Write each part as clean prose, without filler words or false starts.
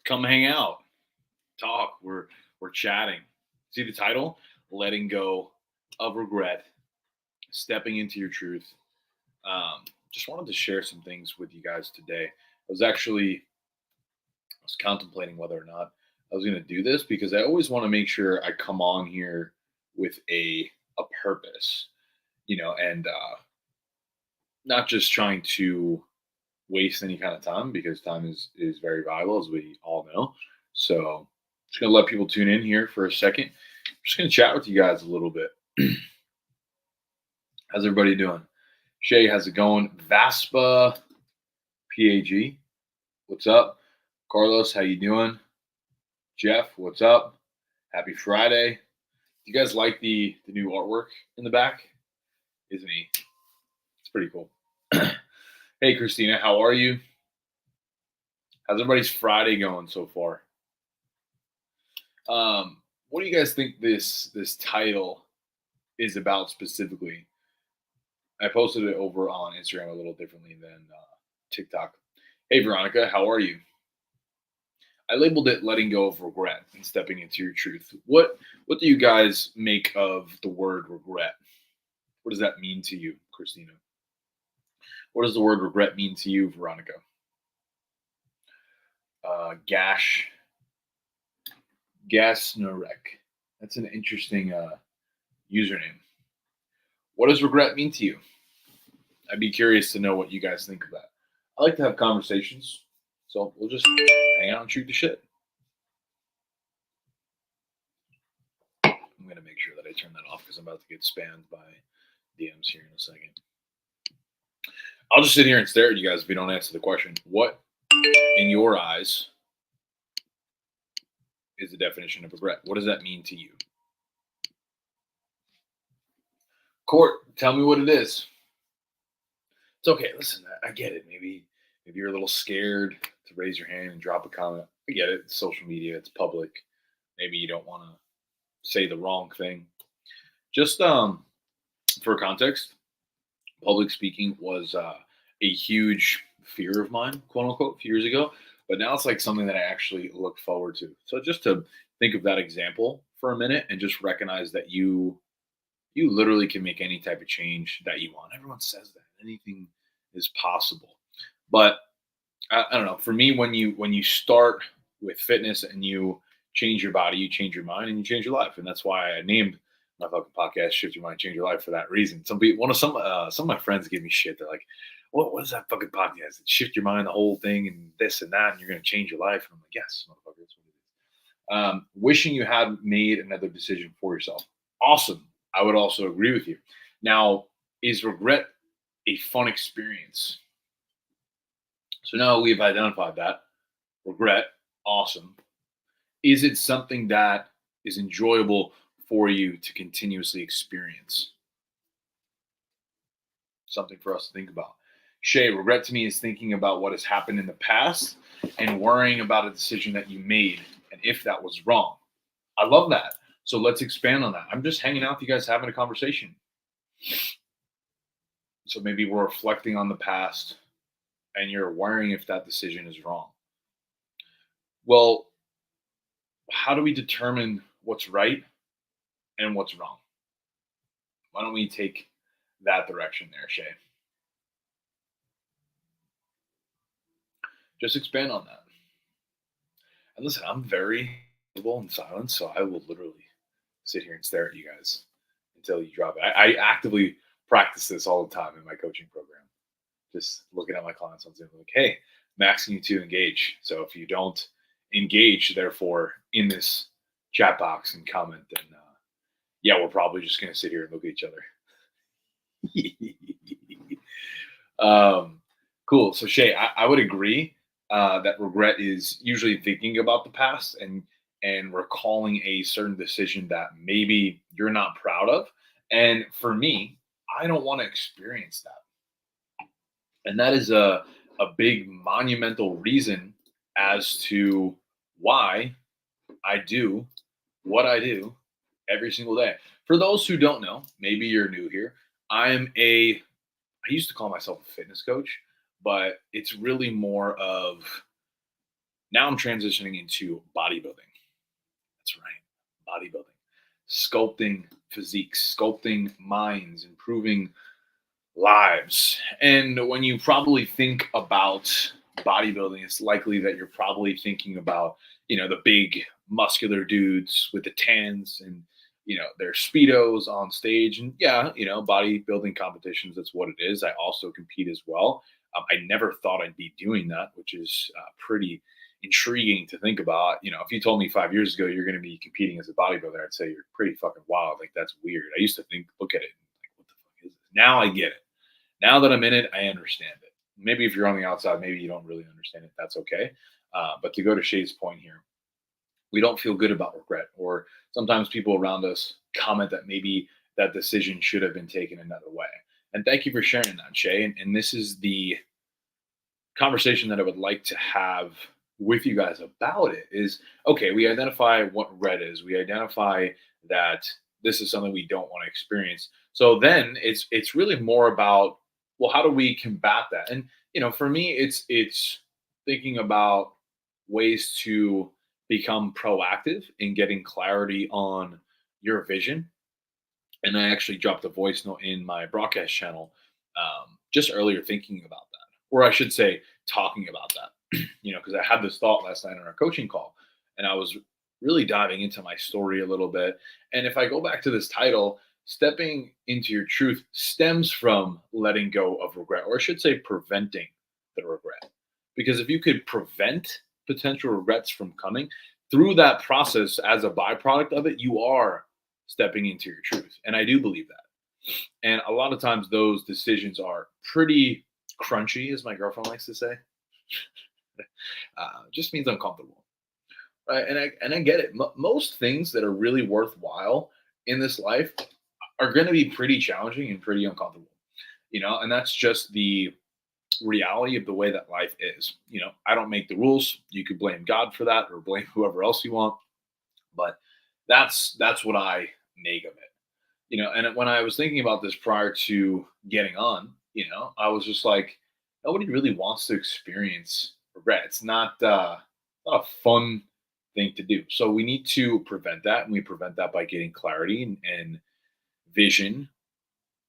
Come hang out, talk. We're chatting. See the title? Letting go of regret, stepping into your truth. Just wanted to share some things with you guys today. I was contemplating whether or not I was going to do this because I always want to make sure I come on here with a purpose, and not just trying to waste any kind of time because time is very valuable as we all know. So just gonna let people tune in here for a second. I'm just gonna chat with you guys a little bit. How's everybody doing? Shay, how's it going? Vaspa PAG, what's up? Carlos, how you doing? Jeff, what's up? Happy Friday. Do you guys like the new artwork in the back? Isn't he? It's pretty cool. Hey Christina, how are you? How's everybody's Friday going so far? What do you guys think this title is about specifically? I posted it over on Instagram a little differently than TikTok. Hey Veronica, how are you? I labeled it "letting go of regret" and stepping into your truth. What do you guys make of the word regret? What does that mean to you, Christina? What does the word regret mean to you, Veronica? Gash Gasnarek. That's an interesting username. What does regret mean to you? I'd be curious to know what you guys think of that. I like to have conversations, so we'll just hang out and shoot the shit. I'm gonna make sure that I turn that off because I'm about to get spammed by DMs here in a second. I'll just sit here and stare at you guys if you don't answer the question. What, in your eyes, is the definition of regret? What does that mean to you? Court, tell me what it is. It's okay. Listen, I get it. Maybe you're a little scared to raise your hand and drop a comment. I get it. It's social media. It's public. Maybe you don't want to say the wrong thing. Just for context, public speaking was a huge fear of mine, quote unquote, a few years ago. But now it's like something that I actually look forward to. So just to think of that example for a minute and just recognize that you literally can make any type of change that you want. Everyone says that anything is possible, but I don't know. For me, when you start with fitness and you change your body, you change your mind, and you change your life, and that's why I named my fucking podcast "Shift Your Mind, Change Your Life" for that reason. Some of my friends give me shit. They're like, what is that fucking podcast? Shift your mind, the whole thing, and this and that, and you're gonna change your life. And I'm like, yes, motherfucker, that's what it is. Wishing you had made another decision for yourself. Awesome. I would also agree with you. Now, is regret a fun experience? So now we've identified that. Regret, awesome. Is it something that is enjoyable for you to continuously experience? Something for us to think about. Shay, regret to me is thinking about what has happened in the past and worrying about a decision that you made and if that was wrong. I love that. So let's expand on that. I'm just hanging out with you guys having a conversation. So maybe we're reflecting on the past and you're worrying if that decision is wrong. Well, how do we determine what's right and what's wrong? Why don't we take that direction there, Shay? Just expand on that. And listen, I'm very comfortable in silence, so I will literally sit here and stare at you guys until you drop it. I actively practice this all the time in my coaching program. Just looking at my clients on Zoom, like, hey, I'm asking you to engage. So if you don't engage, therefore, in this chat box and comment, then yeah, we're probably just going to sit here and look at each other. Cool. So Shay, I would agree that regret is usually thinking about the past and recalling a certain decision that maybe you're not proud of. And for me, I don't want to experience that. And that is a big monumental reason as to why I do what I do every single day. For those who don't know, maybe you're new here. I used to call myself a fitness coach, but it's really more of Now I'm transitioning into bodybuilding. That's right, bodybuilding, sculpting physiques, sculpting minds, improving lives. And when you probably think about bodybuilding, it's likely that you're probably thinking about, the big muscular dudes with the tans and, their speedos on stage. And yeah, bodybuilding competitions, that's what it is. I also compete as well. I never thought I'd be doing that, which is pretty intriguing to think about. If you told me 5 years ago you're going to be competing as a bodybuilder, I'd say you're pretty fucking wild. Like, that's weird. I used to look at it, like, what the fuck is this? Now I get it. Now that I'm in it, I understand it. Maybe if you're on the outside, maybe you don't really understand it. That's okay. But to go to Shay's point here, we don't feel good about regret, or sometimes people around us comment that maybe that decision should have been taken another way. And thank you for sharing that, Shay. And this is the conversation that I would like to have with you guys about it is, okay, we identify what regret is. We identify that this is something we don't want to experience. So then it's really more about, well, how do we combat that? And for me, it's thinking about ways to become proactive in getting clarity on your vision. And I actually dropped a voice note in my broadcast channel just earlier thinking about that, or I should say, talking about that. Because I had this thought last night on our coaching call, and I was really diving into my story a little bit. And if I go back to this title, stepping into your truth stems from letting go of regret, or I should say, preventing the regret. Because if you could prevent potential regrets from coming through that process as a byproduct of it, you are stepping into your truth. And I do believe that. And a lot of times those decisions are pretty crunchy, as my girlfriend likes to say. Just means uncomfortable, right? And I get it. Most things that are really worthwhile in this life are going to be pretty challenging and pretty uncomfortable, and that's just the reality of the way that life is. I don't make the rules. You could blame God for that or blame whoever else you want, but that's what I make of it. And when I was thinking about this prior to getting on, I was just like, nobody really wants to experience regret. It's not a fun thing to do. So we need to prevent that, and we prevent that by getting clarity and vision,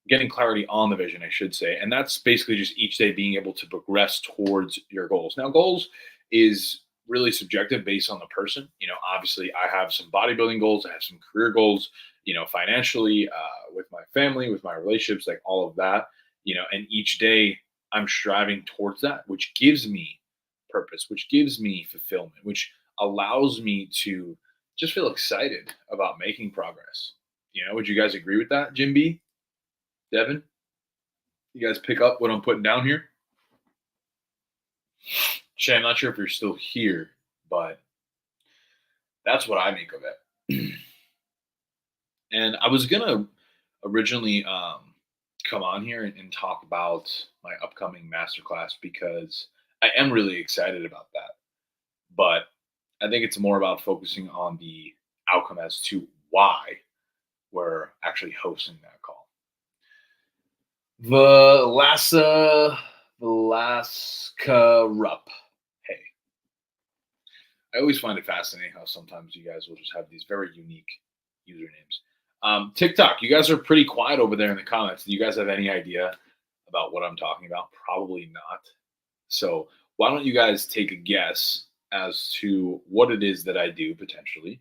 getting clarity on the vision, I should say. And that's basically just each day being able to progress towards your goals. Now, goals is really subjective based on the person. Obviously, I have some bodybuilding goals, I have some career goals, financially, with my family, with my relationships, like all of that, and each day I'm striving towards that, which gives me purpose, which gives me fulfillment, which allows me to just feel excited about making progress. Would you guys agree with that, Jim B? Devin? You guys pick up what I'm putting down here? Shay, I'm not sure if you're still here, but that's what I make of it. And I was gonna originally come on here and talk about my upcoming masterclass because I am really excited about that. But I think it's more about focusing on the outcome as to why we're actually hosting that call. Velasca Rupp. Hey, I always find it fascinating how sometimes you guys will just have these very unique usernames. TikTok, you guys are pretty quiet over there in the comments. Do you guys have any idea about what I'm talking about? Probably not. So why don't you guys take a guess as to what it is that I do potentially,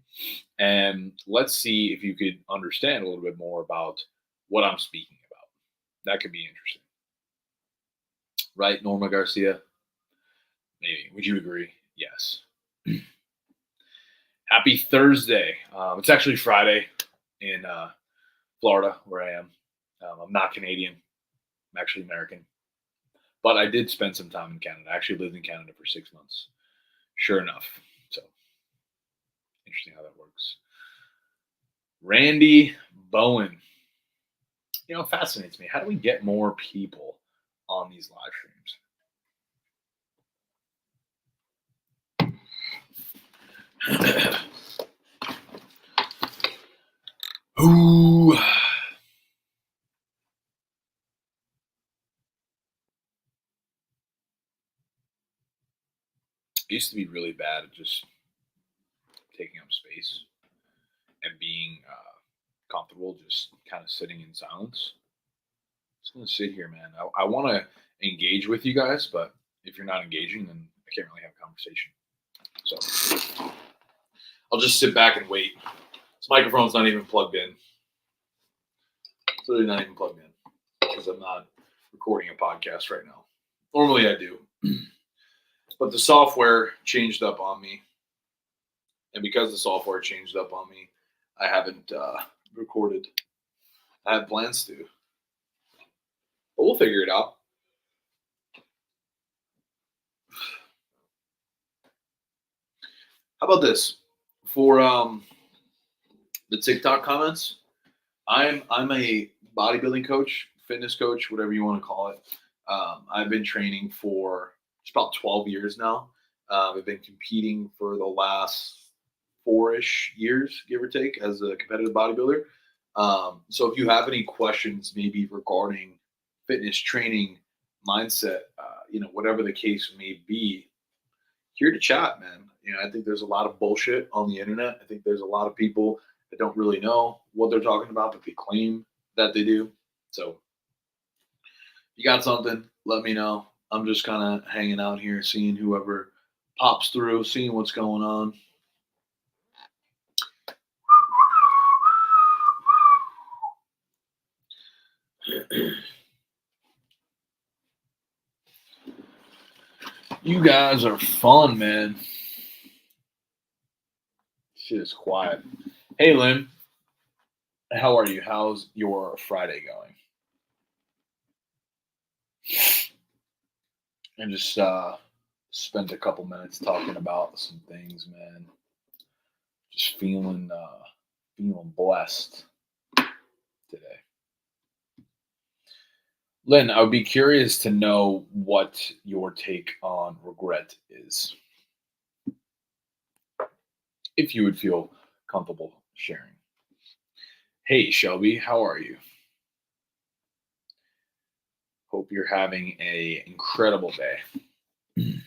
and let's see if you could understand a little bit more about what I'm speaking about. That could be interesting, right, Norma Garcia? Maybe. Would you agree? Yes. Happy Thursday. It's actually Friday in Florida, where I am. I'm not Canadian. I'm actually American. But I did spend some time in Canada. I actually lived in Canada for 6 months. Sure enough. So interesting how that works. Randy Bowen. It fascinates me. How do we get more people on these live streams? Ooh. I used to be really bad at just taking up space and being comfortable, just kind of sitting in silence. Just gonna sit here, man. I want to engage with you guys, but if you're not engaging, then I can't really have a conversation. So I'll just sit back and wait. This microphone's not even plugged in. It's literally not even plugged in because I'm not recording a podcast right now. Normally I do, but the software changed up on me, and because the software changed up on me, I haven't recorded. I have plans to, but we'll figure it out. How about this for the TikTok comments? I'm a bodybuilding coach, fitness coach, whatever you want to call it. I've been training for just about 12 years now. I've been competing for the last 4-ish years, give or take, as a competitive bodybuilder. So if you have any questions, maybe regarding fitness training, mindset, whatever the case may be, here to chat, man. I think there's a lot of bullshit on the internet. I think there's a lot of people that don't really know what they're talking about, but they claim that they do. So if you got something, let me know. I'm just kind of hanging out here, seeing whoever pops through, seeing what's going on. You guys are fun, man. Shit is quiet. Hey, Lynn. How are you? How's your Friday going? And just spent a couple minutes talking about some things, man. Just feeling blessed today. Lynn, I would be curious to know what your take on regret is. If you would feel comfortable sharing. Hey, Shelby, how are you? Hope you're having an incredible day.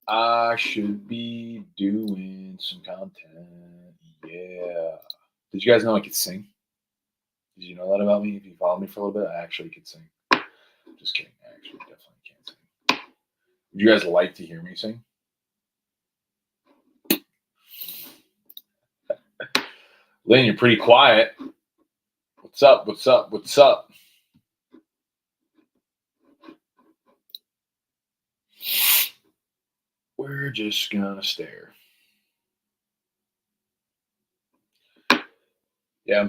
I should be doing some content. Yeah. Did you guys know I could sing? Did you know that about me? If you followed me for a little bit, I actually could sing. Just kidding. I actually definitely can't sing. Would you guys like to hear me sing? Lynn, you're pretty quiet. What's up? What's up? What's up? We're just gonna stare. Yeah.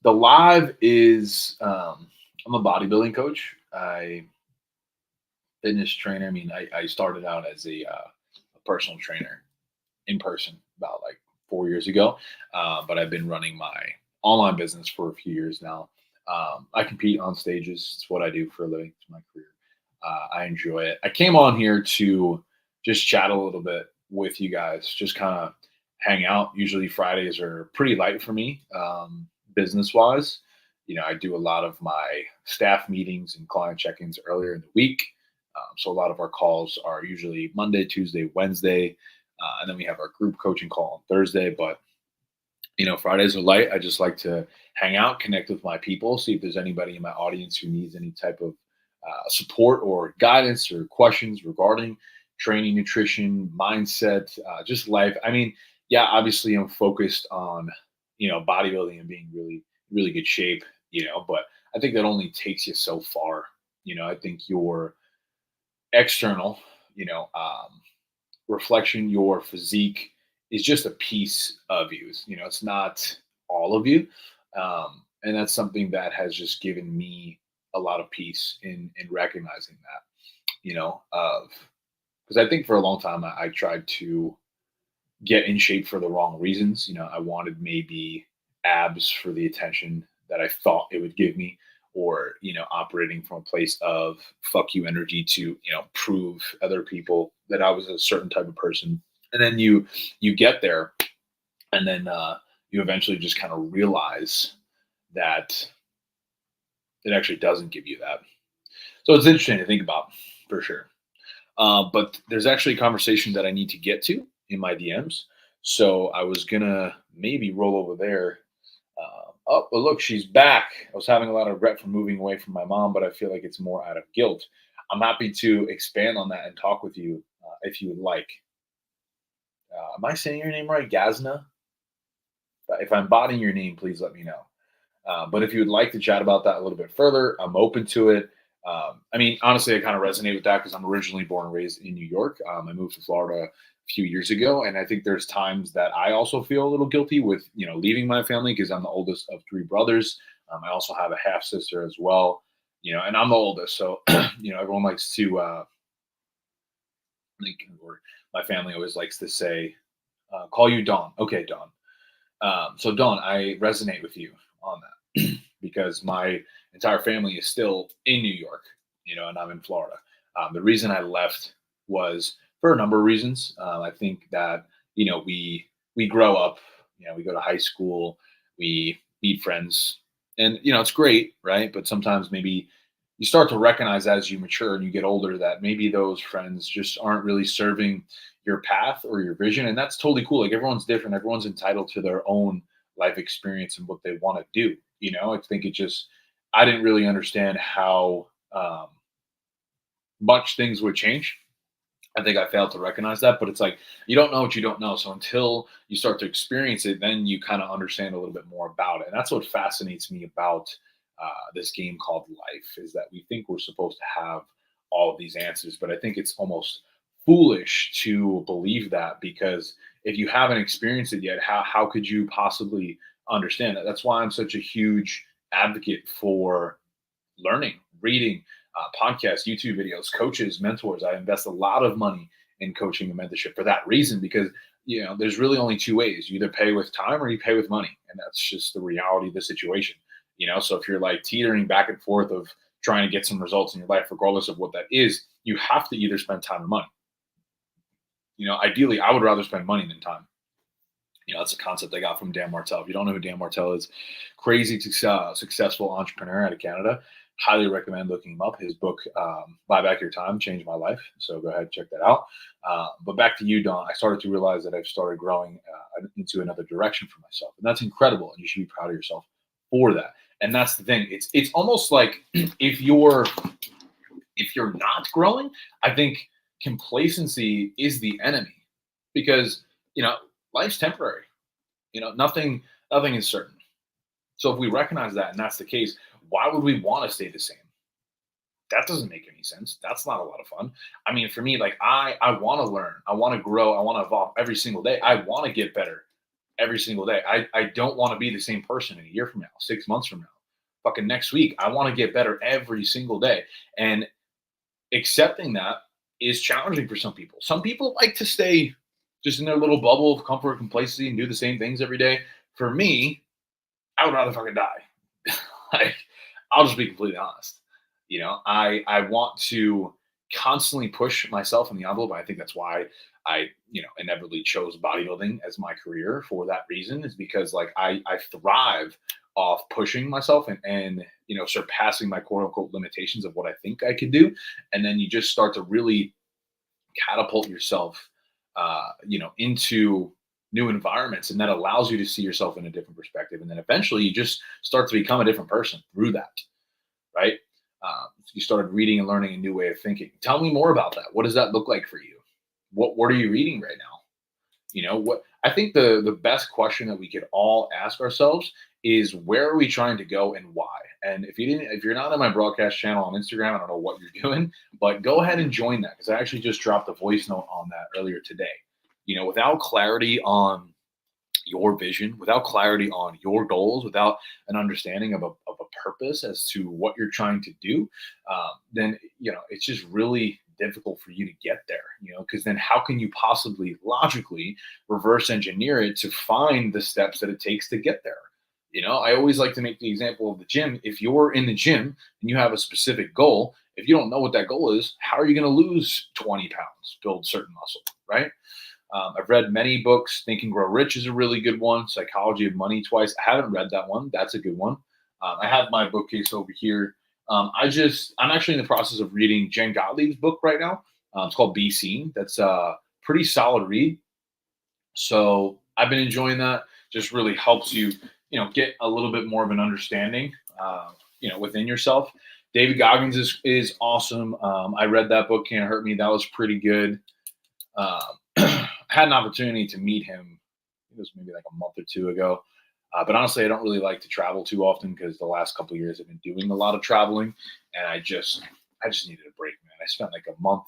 The live is I'm a bodybuilding coach. I fitness trainer. I mean, I started out as a personal trainer in person about like 4 years ago, but I've been running my online business for a few years now. I compete on stages. It's what I do for a living. It's my career. I enjoy it. I came on here to just chat a little bit with you guys, just kind of hang out. Usually Fridays are pretty light for me, business wise. I do a lot of my staff meetings and client check-ins earlier in the week. So a lot of our calls are usually Monday, Tuesday, Wednesday, and then we have our group coaching call on Thursday. But Fridays are light. I just like to hang out, connect with my people, see if there's anybody in my audience who needs any type of support or guidance or questions regarding training, nutrition, mindset, just life. I mean, yeah, obviously I'm focused on bodybuilding and being really, really good shape. But I think that only takes you so far. I think your external, reflection, your physique is just a piece of you. It's not all of you. And that's something that has just given me a lot of peace in recognizing that, of because I think for a long time I tried to get in shape for the wrong reasons. I wanted maybe abs for the attention that I thought it would give me, or operating from a place of fuck you energy to prove other people that I was a certain type of person. And then you get there, and then you eventually just kind of realize that it actually doesn't give you that. So it's interesting to think about, for sure. But there's actually a conversation that I need to get to in my DMs. So I was gonna maybe roll over there. Oh, but look, she's back. I was having a lot of regret for moving away from my mom, but I feel like it's more out of guilt. I'm happy to expand on that and talk with you if you would like. Am I saying your name right? Gazna? If I'm bottling your name, please let me know. But if you would like to chat about that a little bit further, I'm open to it. I mean, honestly, I kind of resonate with that because I'm originally born and raised in New York. I moved to Florida a few years ago, and I think there's times that I also feel a little guilty with leaving my family because I'm the oldest of three brothers. I also have a half sister as well, and I'm the oldest, so everyone likes to or my family always likes to say, "Call you Dawn." Okay, Dawn. So Dawn, I resonate with you on that because my entire family is still in New York, and I'm in Florida. The reason I left was for a number of reasons. I think that we grow up, we go to high school, we meet friends, and it's great, right? But sometimes maybe you start to recognize as you mature and you get older that maybe those friends just aren't really serving your path or your vision, and that's totally cool. Like everyone's different, everyone's entitled to their own life experience and what they want to do. I think I didn't really understand how much things would change. I think I failed to recognize that, but it's like you don't know what you don't know. So until you start to experience it, then you kind of understand a little bit more about it. And that's what fascinates me about this game called life is that we think we're supposed to have all of these answers, but I think it's almost foolish to believe that because if you haven't experienced it yet, how could you possibly understand that? That's why I'm such a huge advocate for learning, reading, podcasts, YouTube videos, coaches, mentors. I invest a lot of money in coaching and mentorship for that reason because there's really only two ways: you either pay with time or you pay with money, and that's just the reality of the situation. So if you're like teetering back and forth of trying to get some results in your life, regardless of what that is, you have to either spend time or money. Ideally, I would rather spend money than time. That's a concept I got from Dan Martell. If you don't know who Dan Martell is, crazy successful entrepreneur out of Canada. Highly recommend looking him up. His book, Buy Back Your Time, changed my life. So go ahead and check that out. But back to you, Don. I started to realize that I've started growing into another direction for myself. And that's incredible. And you should be proud of yourself for that. And that's the thing. It's almost like if you're not growing, I think complacency is the enemy because life's temporary. Nothing is certain. So if we recognize that and that's the case, why would we want to stay the same? That doesn't make any sense. That's not a lot of fun. I mean, for me, like I want to learn, I want to grow, I want to evolve every single day. I want to get better every single day. I don't want to be the same person in a year from now, 6 months from now, fucking next week. I want to get better every single day. And accepting that is challenging for some people. Some people like to stay just in their little bubble of comfort and complacency and do the same things every day. For me, I would rather fucking die. Like, I'll just be completely honest. I want to constantly push myself in the envelope. I think that's why I, inevitably chose bodybuilding as my career for that reason, is because like I thrive off pushing myself and surpassing my quote unquote limitations of what I think I could do. And then you just start to really catapult yourself, into new environments, and that allows you to see yourself in a different perspective. And then eventually, you just start to become a different person through that, right? You started reading and learning a new way of thinking. Tell me more about that. What does that look like for you? What are you reading right now? What I think the best question that we could all ask ourselves is, where are we trying to go and why? And if you're not on my broadcast channel on Instagram, I don't know what you're doing, but go ahead and join that, because I actually just dropped a voice note on that earlier today. Without clarity on your vision, without clarity on your goals, without an understanding of a purpose as to what you're trying to do, then it's just really difficult for you to get there. Because then how can you possibly logically reverse engineer it to find the steps that it takes to get there? I always like to make the example of the gym. If you're in the gym and you have a specific goal, if you don't know what that goal is, how are you going to lose 20 pounds, build certain muscle, right? I've read many books. Think and Grow Rich is a really good one. Psychology of Money twice. I haven't read that one. That's a good one. I have my bookcase over here. I'm actually in the process of reading Jen Gottlieb's book right now. It's called Be Seen. That's a pretty solid read. So I've been enjoying that. Just really helps you, get a little bit more of an understanding, within yourself. David Goggins is awesome. I read that book, Can't Hurt Me. That was pretty good. Um, had an opportunity to meet him. It was maybe like a month or two ago. But honestly, I don't really like to travel too often because the last couple of years I've been doing a lot of traveling, and I just needed a break, man. I spent like a month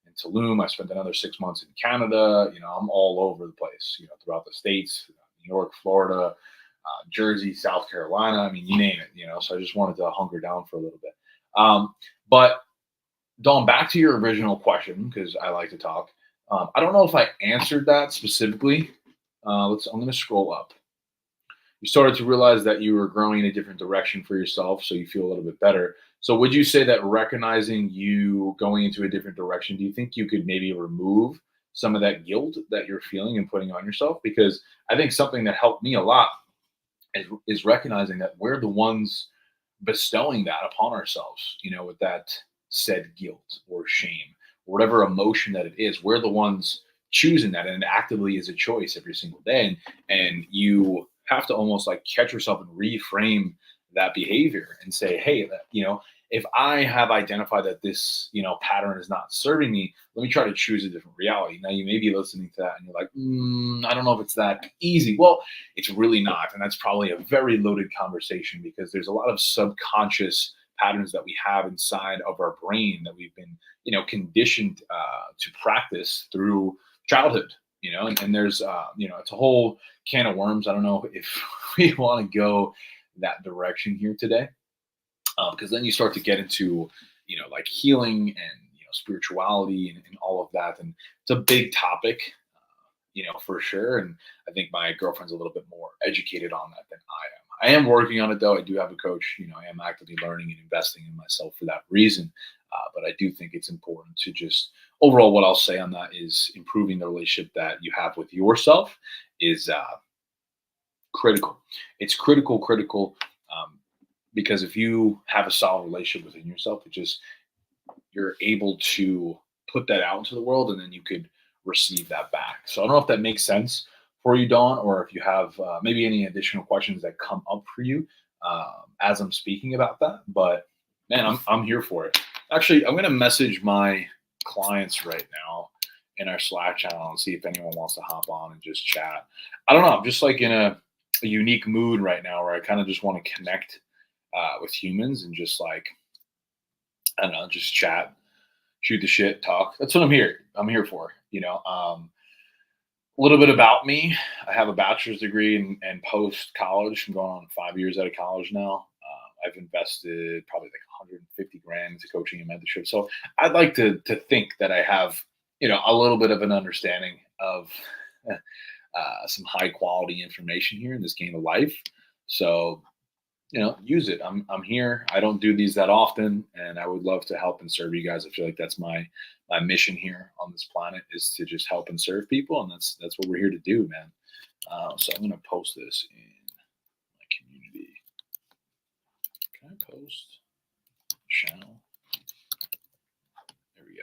in Tulum. I spent another 6 months in Canada. I'm all over the place. Throughout the states, New York, Florida, Jersey, South Carolina. I mean, you name it. So I just wanted to hunker down for a little bit. But Dawn, back to your original question because I like to talk. I don't know if I answered that specifically. I'm going to scroll up. You started to realize that you were growing in a different direction for yourself, so you feel a little bit better. So, would you say that recognizing you going into a different direction, do you think you could maybe remove some of that guilt that you're feeling and putting on yourself? Because I think something that helped me a lot is recognizing that we're the ones bestowing that upon ourselves, with that said guilt or shame, whatever emotion that it is, we're the ones choosing that. And it actively is a choice every single day. And you have to almost like catch yourself and reframe that behavior and say, hey, if I have identified that this, pattern is not serving me, let me try to choose a different reality. Now you may be listening to that and you're like, I don't know if it's that easy. Well, it's really not. And that's probably a very loaded conversation because there's a lot of subconscious patterns that we have inside of our brain that we've been, conditioned to practice through childhood, and there's, it's a whole can of worms. I don't know if we want to go that direction here today, because then you start to get into, like healing and, spirituality and all of that. And it's a big topic, for sure. And I think my girlfriend's a little bit more educated on that than I am. I am working on it though. I do have a coach. I am actively learning and investing in myself for that reason. But I do think it's important to just overall, what I'll say on that is improving the relationship that you have with yourself is critical. It's critical, um, because if you have a solid relationship within yourself, you're able to put that out into the world, and then you could receive that back. So I don't know if that makes sense for you, Dawn, or if you have maybe any additional questions that come up for you as I'm speaking about that. But man, I'm here for it. Actually, I'm gonna message my clients right now in our Slack channel and see if anyone wants to hop on and just chat. I don't know. I'm just like in a unique mood right now where I kind of just want to connect with humans and just like I don't know, just chat, shoot the shit, talk. That's what I'm here for. A little bit about me. I have a bachelor's degree in post college. I'm going on 5 years out of college now. I've invested probably like 150 grand into coaching and mentorship. So I'd like to think that I have, a little bit of an understanding of some high quality information here in this game of life. So use it. I'm here. I don't do these that often, and I would love to help and serve you guys. I feel like that's my mission here on this planet is to just help and serve people, and that's what we're here to do, man. So I'm gonna post this in my community. Can I post channel? There we go.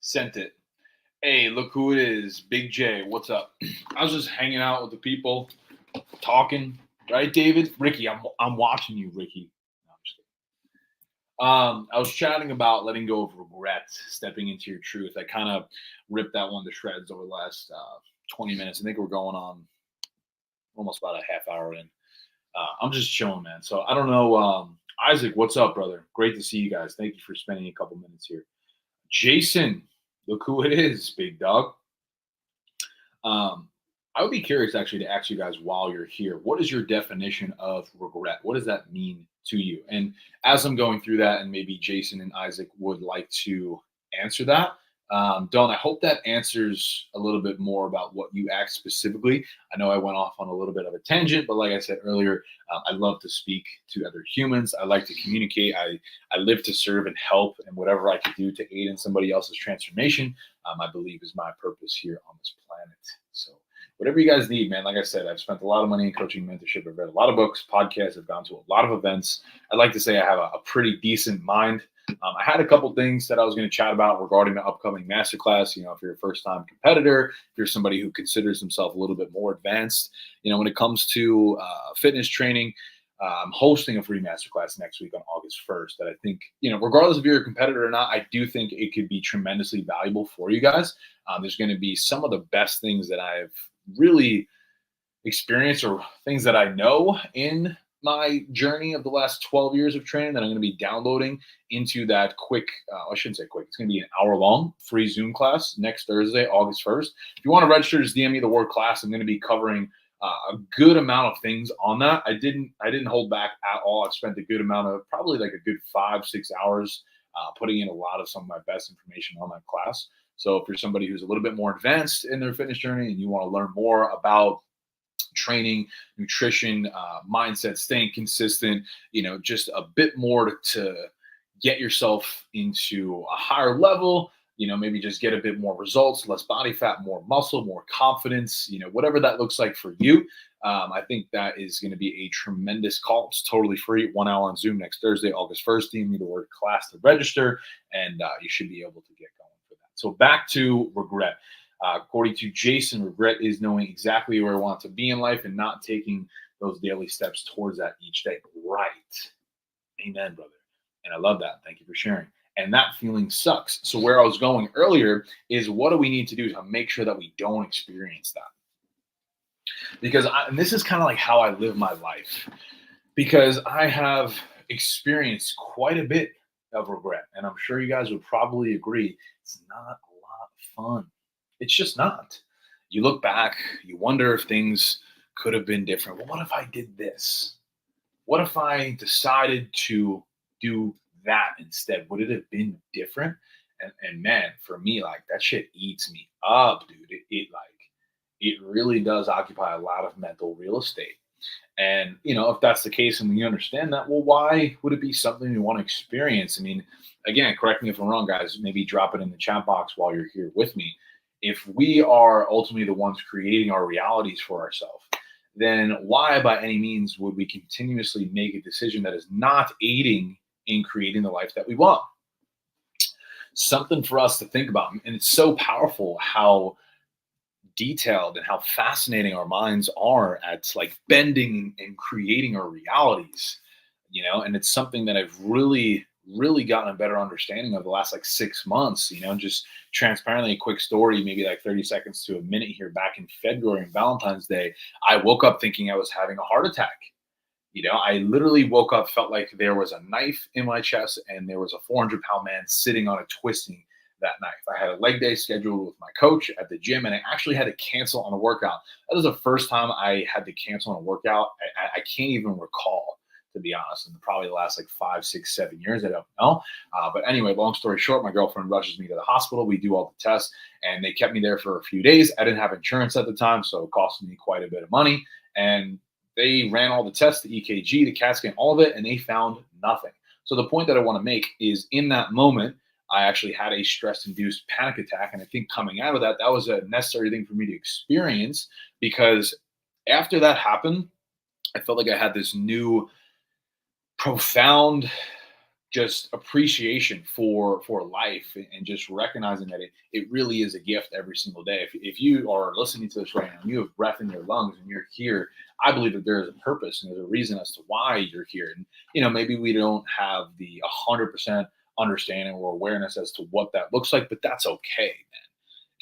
Sent it. Hey, look who it is, Big J. What's up? I was just hanging out with the people, talking. Right, David? Ricky, I'm watching you, Ricky. No, I'm just kidding. I was chatting about letting go of regret, stepping into your truth. I kind of ripped that one to shreds over the last 20 minutes. I think we're going on almost about a half hour in. I'm just chilling, man. So I don't know. Isaac, what's up, brother? Great to see you guys. Thank you for spending a couple minutes here. Jason, look who it is, big dog. Um, I would be curious actually to ask you guys while you're here, what is your definition of regret? What does that mean to you? And as I'm going through that, and maybe Jason and Isaac would like to answer that. Don, I hope that answers a little bit more about what you asked specifically. I know I went off on a little bit of a tangent, but like I said earlier, I love to speak to other humans. I like to communicate. I live to serve and help, and whatever I can do to aid in somebody else's transformation, I believe is my purpose here on this planet. So whatever you guys need, man. Like I said, I've spent a lot of money in coaching mentorship. I've read a lot of books, podcasts. I've gone to a lot of events. I'd like to say I have a pretty decent mind. I had a couple things that I was going to chat about regarding the upcoming masterclass. If you're a first-time competitor, if you're somebody who considers himself a little bit more advanced, when it comes to fitness training, I'm hosting a free masterclass next week on August 1st that I think, regardless if you're a competitor or not, I do think it could be tremendously valuable for you guys. There's going to be some of the best things that I've really experienced or things that I know in my journey of the last 12 years of training that I'm going to be downloading into that quick, I shouldn't say quick, it's going to be an hour-long free Zoom class next Thursday, August 1st. If you want to register, just DM me the word class. I'm going to be covering a good amount of things on that. I didn't hold back at all. I've spent a good amount of, probably like a good 5-6 hours putting in a lot of some of my best information on that class. So if you're somebody who's a little bit more advanced in their fitness journey and you want to learn more about training, nutrition, mindset, staying consistent, just a bit more to get yourself into a higher level, maybe just get a bit more results, less body fat, more muscle, more confidence, whatever that looks like for you. I think that is going to be a tremendous call. It's totally free, 1 hour on Zoom next Thursday, August 1st. You need the word class to register, and you should be able to get going for that. So back to regret. According to Jason, regret is knowing exactly where I want to be in life and not taking those daily steps towards that each day. Right. Amen, brother. And I love that. Thank you for sharing. And that feeling sucks. So where I was going earlier is, what do we need to do to make sure that we don't experience that? Because and this is kind of like how I live my life, because I have experienced quite a bit of regret. And I'm sure you guys would probably agree, it's not a lot of fun. It's just not. You look back, you wonder if things could have been different. Well, what if I did this? What if I decided to do that instead? Would it have been different? And man, for me, like, that shit eats me up, dude. It really does occupy a lot of mental real estate. And if that's the case and we understand that, well, why would it be something you want to experience? I mean, again, correct me if I'm wrong, guys. Maybe drop it in the chat box while you're here with me. If we are ultimately the ones creating our realities for ourselves, then why by any means would we continuously make a decision that is not aiding in creating the life that we want? Something for us to think about. And it's so powerful how detailed and how fascinating our minds are at like bending and creating our realities, and it's something that I've really gotten a better understanding of the last like 6 months. Just transparently, a quick story, maybe like 30 seconds to a minute here. Back in February on Valentine's Day, I woke up thinking I was having a heart attack. I literally woke up, felt like there was a knife in my chest and there was a 400-pound man sitting on it twisting that knife. I had a leg day scheduled with my coach at the gym, and I actually had to cancel on a workout. That was the first time I had to cancel on a workout. I can't even recall, to be honest, in probably the last like 5, 6, 7 years. I don't know. But anyway, long story short, my girlfriend rushes me to the hospital. We do all the tests, and they kept me there for a few days. I didn't have insurance at the time, so it cost me quite a bit of money. And they ran all the tests, the EKG, the CAT scan, all of it, and they found nothing. So the point that I want to make is, in that moment, I actually had a stress-induced panic attack. And I think coming out of that, that was a necessary thing for me to experience, because after that happened, I felt like I had this new profound just appreciation for life, and just recognizing that it really is a gift every single day. If you are listening to this right now and you have breath in your lungs and you're here, I believe that there is a purpose and there's a reason as to why you're here. And maybe we don't have the 100% understanding or awareness as to what that looks like, but that's okay, man.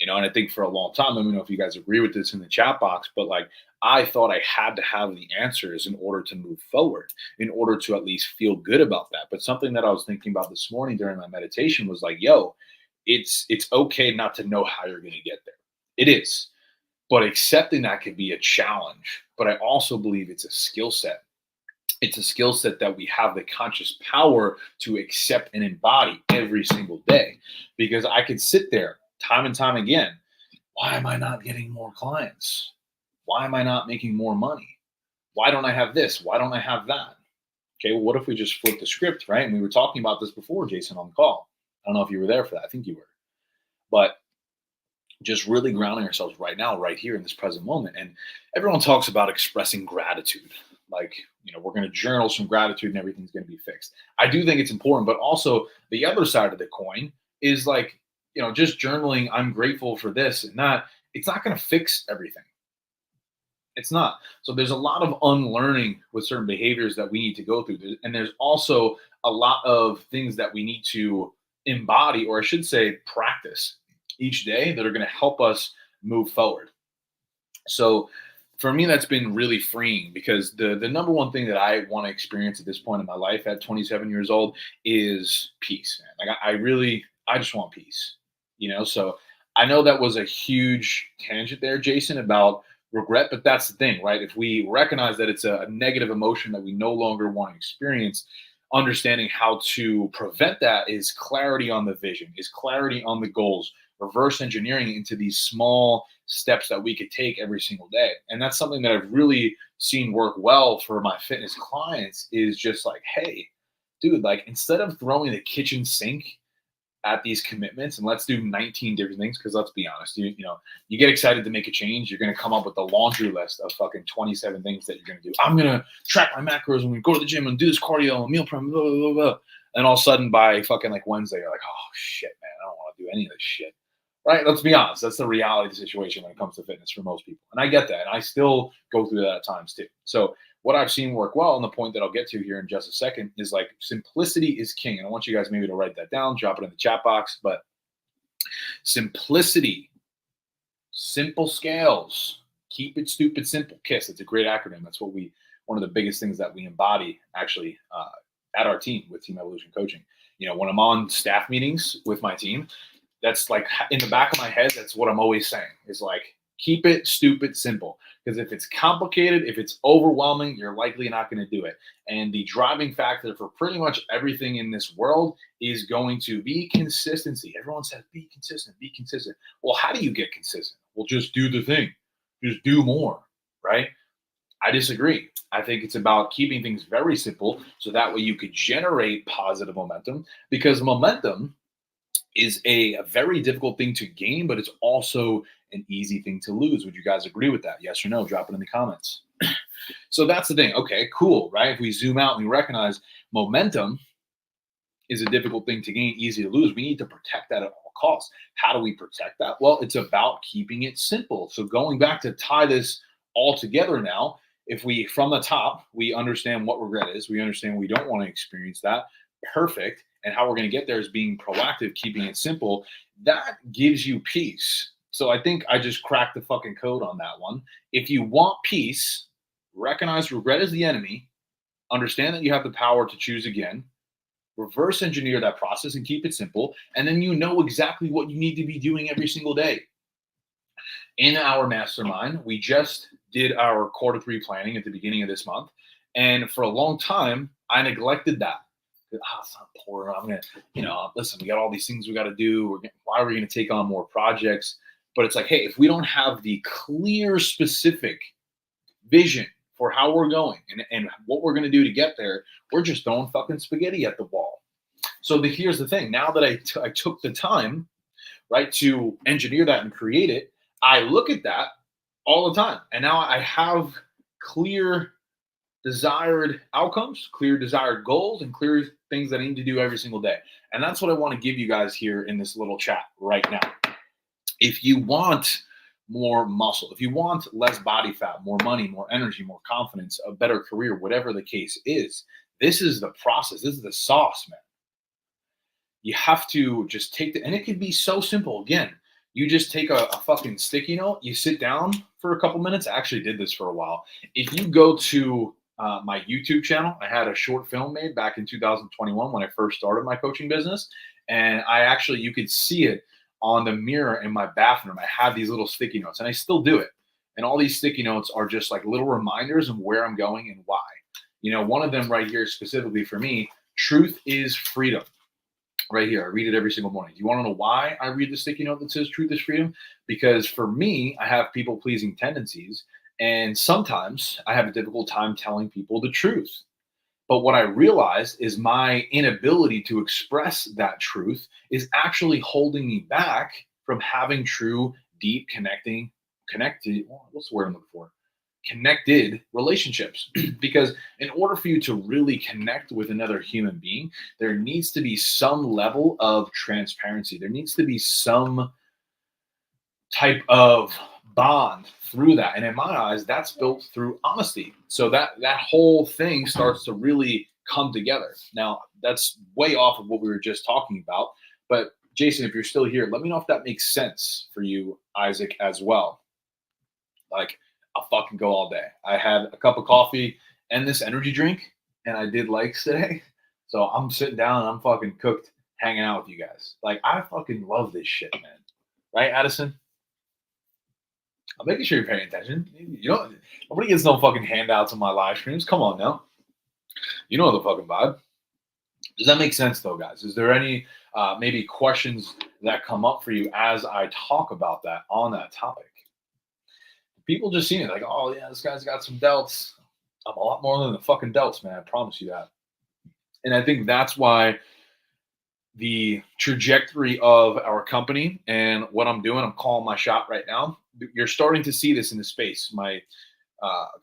And I think for a long time, let me know if you guys agree with this in the chat box, but like, I thought I had to have the answers in order to move forward, in order to at least feel good about that. But something that I was thinking about this morning during my meditation was like, yo, it's okay not to know how you're going to get there. It is. But accepting that could be a challenge. But I also believe it's a skill set. It's a skill set that we have the conscious power to accept and embody every single day. Because I could sit there time and time again. Why am I not getting more clients? Why am I not making more money? Why don't I have this? Why don't I have that? Okay, well, what if we just flip the script, right? And we were talking about this before, Jason, on the call. I don't know if you were there for that. I think you were. But just really grounding ourselves right now, right here in this present moment. And everyone talks about expressing gratitude. Like, we're going to journal some gratitude and everything's going to be fixed. I do think it's important, but also the other side of the coin is like, just journaling, I'm grateful for this and that. It's not going to fix everything. It's not. So there's a lot of unlearning with certain behaviors that we need to go through. And there's also a lot of things that we need to embody, or I should say, practice each day that are going to help us move forward. So for me, that's been really freeing because the number one thing that I want to experience at this point in my life at 27 years old is peace. Man. Like I just want peace, So I know that was a huge tangent there, Jason, about regret, but that's the thing, right? If we recognize that it's a negative emotion that we no longer want to experience, understanding how to prevent that is clarity on the vision, is clarity on the goals, reverse engineering into these small steps that we could take every single day. And that's something that I've really seen work well for my fitness clients is just like, hey, dude, like instead of throwing the kitchen sink at these commitments and let's do 19 different things, because let's be honest, you get excited to make a change, you're going to come up with a laundry list of fucking 27 things that you're going to do. I'm going to track my macros, I'm going to go to the gym and do this cardio and meal prep, blah, blah, blah, blah. And all of a sudden by fucking like Wednesday, you're like, oh shit, man, I don't want to do any of this shit. Right? Let's be honest. That's the reality of the situation when it comes to fitness for most people. And I get that. And I still go through that at times too. So what I've seen work well, and the point that I'll get to here in just a second, is like simplicity is king. And I want you guys maybe to write that down, drop it in the chat box. But simplicity, simple scales, keep it stupid simple. KISS. It's a great acronym. That's one of the biggest things that we embody actually at our team with Team Evolution Coaching. When I'm on staff meetings with my team, that's like in the back of my head, that's what I'm always saying is like, keep it stupid simple. Because if it's complicated, if it's overwhelming, you're likely not going to do it. And the driving factor for pretty much everything in this world is going to be consistency. Everyone says, be consistent, be consistent. Well, how do you get consistent? Well, just do the thing. Just do more, right? I disagree. I think it's about keeping things very simple so that way you could generate positive momentum, because momentum is a very difficult thing to gain, but it's also an easy thing to lose. Would you guys agree with that? Yes or no? Drop it in the comments. So that's the thing. Okay, cool, right? If we zoom out and we recognize momentum is a difficult thing to gain, easy to lose, we need to protect that at all costs. How do we protect that? Well, it's about keeping it simple. So going back to tie this all together now, if we, from the top, we understand what regret is, we understand we don't want to experience that, perfect. And how we're going to get there is being proactive, keeping it simple. That gives you peace. So I think I just cracked the fucking code on that one. If you want peace, recognize regret is the enemy, understand that you have the power to choose again, reverse engineer that process and keep it simple. And then you know exactly what you need to be doing every single day. In our mastermind, we just did our Q3 planning at the beginning of this month. And for a long time, I neglected that. It's not poor. I'm going to, listen, we got all these things we got to do. Why are we going to take on more projects? But it's like, hey, if we don't have the clear, specific vision for how we're going and what we're going to do to get there, we're just throwing fucking spaghetti at the wall. So here's the thing. Now that I took the time, right, to engineer that and create it, I look at that all the time. And now I have clear desired outcomes, clear desired goals, and clear things that I need to do every single day. And that's what I want to give you guys here in this little chat right now. If you want more muscle, if you want less body fat, more money, more energy, more confidence, a better career, whatever the case is, this is the process. This is the sauce, man. You have to just take and it could be so simple. Again, you just take a fucking sticky note, you sit down for a couple minutes. I actually did this for a while. If you go to my YouTube channel, I had a short film made back in 2021 when I first started my coaching business. And you could see it on the mirror in my bathroom. I had these little sticky notes and I still do it. And all these sticky notes are just like little reminders of where I'm going and why. One of them right here specifically for me, truth is freedom. Right here, I read it every single morning. You want to know why I read the sticky note that says truth is freedom? Because for me, I have people pleasing tendencies. And sometimes I have a difficult time telling people the truth. But what I realized is my inability to express that truth is actually holding me back from having true, deep, connected, what's the word I'm looking for? Connected relationships. Because in order for you to really connect with another human being, there needs to be some level of transparency. There needs to be some type of bond through that. And in my eyes, that's built through honesty. So that whole thing starts to really come together. Now, that's way off of what we were just talking about. But Jason, if you're still here, let me know if that makes sense for you, Isaac, as well. Like, I'll fucking go all day. I had a cup of coffee and this energy drink, and I did likes today. So I'm sitting down and I'm fucking cooked hanging out with you guys. Like, I fucking love this shit, man. Right, Addison? I'm making sure you're paying attention. Nobody gets no fucking handouts on my live streams. Come on now. You know the fucking vibe. Does that make sense though, guys? Is there any maybe questions that come up for you as I talk about that on that topic? People just seeing it like, oh yeah, this guy's got some delts. I'm a lot more than the fucking delts, man. I promise you that. And I think that's why the trajectory of our company and what I'm doing, I'm calling my shot right now. You're starting to see this in the space. My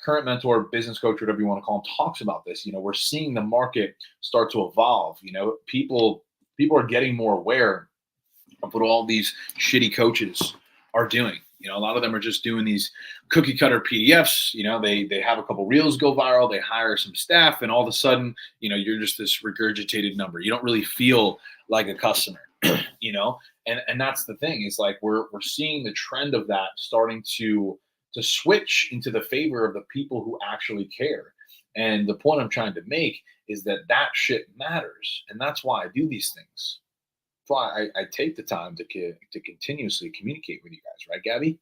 current mentor, business coach, whatever you want to call him, talks about this. We're seeing the market start to evolve. People are getting more aware of what all these shitty coaches are doing. A lot of them are just doing these cookie cutter PDFs. They have a couple reels go viral. They hire some staff, and all of a sudden, you're just this regurgitated number. You don't really feel like a customer. And that's the thing. Is like we're seeing the trend of that starting to switch into the favor of the people who actually care. And the point I'm trying to make is that shit matters, and that's why I do these things. Why I take the time to continuously communicate with you guys, right, Gabby?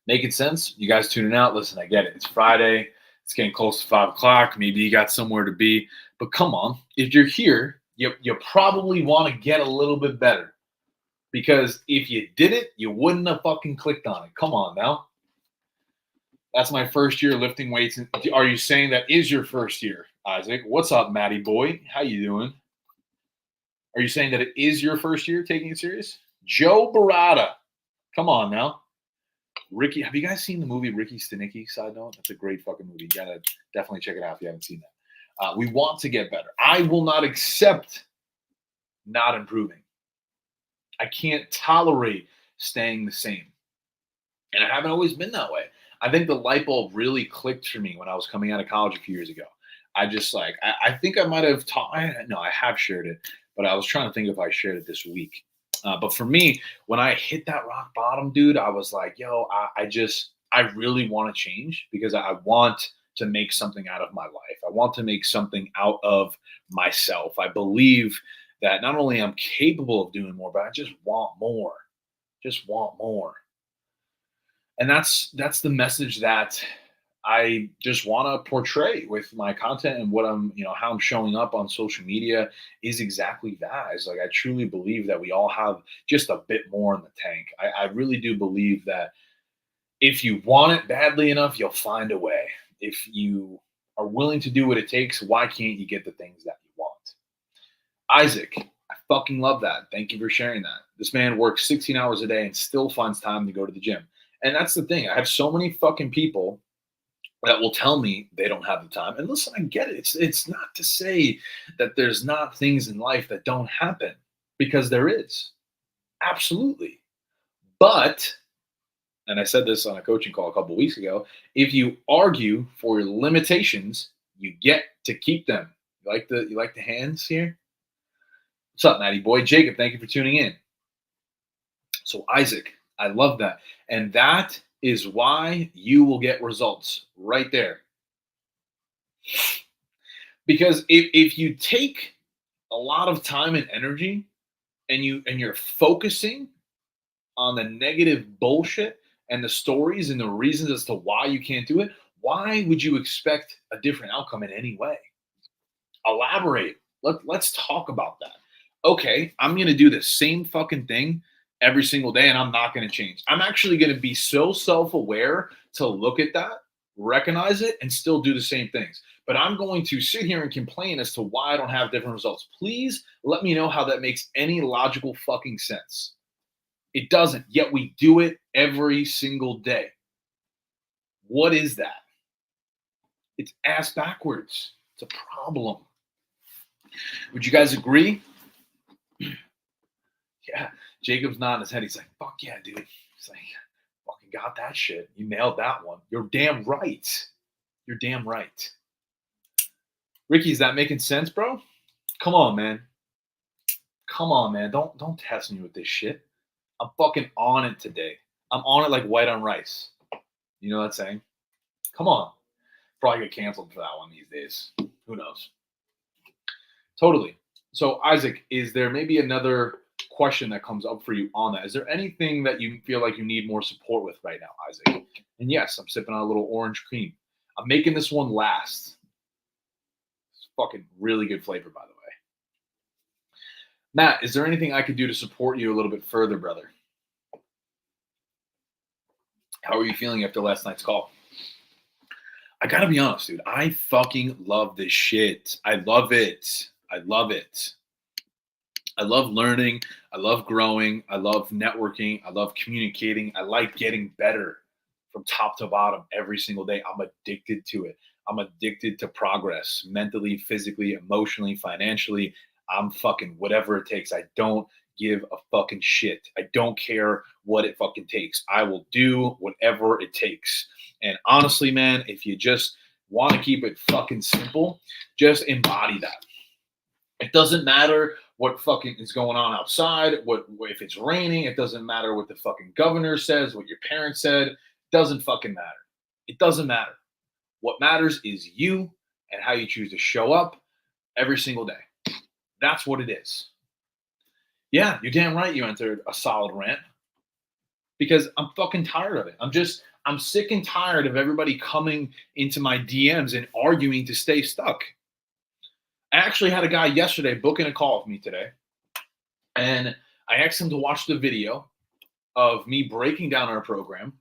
Making sense? You guys tuning out? Listen, I get it. It's Friday. It's getting close to 5:00. Maybe you got somewhere to be, but come on. If you're here, you probably want to get a little bit better, because if you didn't, you wouldn't have fucking clicked on it. Come on now. That's my first year lifting weights. Are you saying that is your first year, Isaac? What's up, Matty boy? How you doing? Are you saying that it is your first year taking it serious? Joe Barada. Come on now. Ricky, have you guys seen the movie Ricky Stenicki? Side note, that's a great fucking movie. You gotta definitely check it out if you haven't seen that. We want to get better. I will not accept not improving. I can't tolerate staying the same. And I haven't always been that way. I think the light bulb really clicked for me when I was coming out of college a few years ago. I just I think I might have I have shared it, but I was trying to think if I shared it this week. But for me, when I hit that rock bottom, dude, I was like, yo, I really want to change, because I want to make something out of my life. I want to make something out of myself. I believe that not only I'm capable of doing more, but I just want more. Just want more. And that's the message that I just want to portray with my content, and what I'm, how I'm showing up on social media is exactly that. It's like, I truly believe that we all have just a bit more in the tank. I really do believe that if you want it badly enough, you'll find a way. If you are willing to do what it takes, why can't you get the things that you want? Isaac, I fucking love that. Thank you for sharing that. This man works 16 hours a day and still finds time to go to the gym. And that's the thing. I have so many fucking people that will tell me they don't have the time. And listen, I get it. It's not to say that there's not things in life that don't happen, because there is. Absolutely. But, and I said this on a coaching call a couple of weeks ago, if you argue for your limitations, you get to keep them. You like the hands here? What's up, Matty boy? Jacob, thank you for tuning in. So Isaac, I love that. And that is why you will get results right there. Because if you take a lot of time and energy and you're focusing on the negative bullshit and the stories and the reasons as to why you can't do it, why would you expect a different outcome in any way? Elaborate. Let's talk about that. Okay, I'm going to do the same fucking thing every single day and I'm not going to change. I'm actually going to be so self aware to look at that, recognize it, and still do the same things. But I'm going to sit here and complain as to why I don't have different results. Please let me know how that makes any logical fucking sense. It doesn't, yet we do it every single day. What is that? It's ass backwards. It's a problem. Would you guys agree? Yeah. Jacob's nodding his head. He's like, fuck yeah, dude. He's like, fucking got that shit. You nailed that one. You're damn right. You're damn right. Ricky, is that making sense, bro? Come on, man. Come on, man. Don't test me with this shit. I'm fucking on it today. I'm on it like white on rice. You know that saying? Come on. Probably get canceled for that one these days. Who knows? Totally. So, Isaac, is there maybe another question that comes up for you on that? Is there anything that you feel like you need more support with right now, Isaac? And yes, I'm sipping on a little orange cream. I'm making this one last. It's fucking really good flavor, by the way. Matt, is there anything I could do to support you a little bit further, brother? How are you feeling after last night's call? I gotta be honest, dude. I fucking love this shit. I love it. I love it. I love learning. I love growing. I love networking. I love communicating. I like getting better from top to bottom every single day. I'm addicted to it. I'm addicted to progress mentally, physically, emotionally, financially. I'm fucking whatever it takes. I don't give a fucking shit. I don't care what it fucking takes. I will do whatever it takes. And honestly, man, if you just want to keep it fucking simple, just embody that. It doesn't matter what fucking is going on outside, what if it's raining, it doesn't matter what the fucking governor says, what your parents said, it doesn't fucking matter. It doesn't matter. What matters is you and how you choose to show up every single day. That's what it is. Yeah, you're damn right you entered a solid rant because I'm fucking tired of it. I'm sick and tired of everybody coming into my DMs and arguing to stay stuck. I actually had a guy yesterday booking a call with me today, and I asked him to watch the video of me breaking down our program.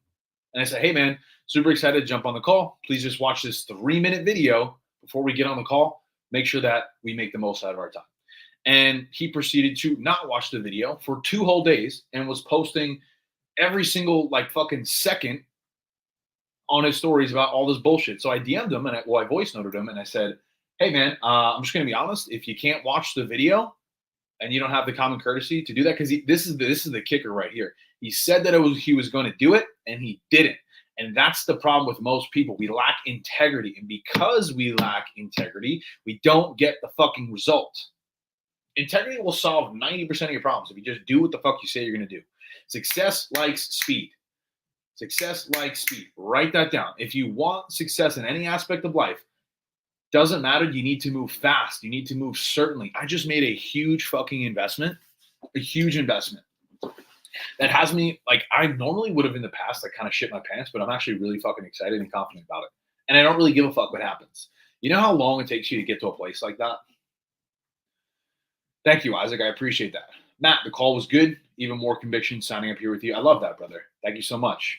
And I said, hey, man, super excited to jump on the call. Please just watch this 3-minute video before we get on the call. Make sure that we make the most out of our time. And he proceeded to not watch the video for 2 whole days and was posting every single like fucking second on his stories about all this bullshit. So I DM'd him and I voice noted him and I said, hey man, I'm just going to be honest. If you can't watch the video and you don't have the common courtesy to do that, because this is the kicker right here. He said that he was going to do it and he didn't. And that's the problem with most people. We lack integrity. And because we lack integrity, we don't get the fucking result. Integrity will solve 90% of your problems if you just do what the fuck you say you're going to do. Success likes speed. Success likes speed. Write that down. If you want success in any aspect of life, doesn't matter. You need to move fast. You need to move certainly. I just made a huge fucking investment, that has me like I normally would have in the past, like kind of shit my pants, but I'm actually really fucking excited and confident about it. And I don't really give a fuck what happens. You know how long it takes you to get to a place like that? Thank you, Isaac. I appreciate that. Matt, the call was good. Even more conviction signing up here with you. I love that, brother. Thank you so much.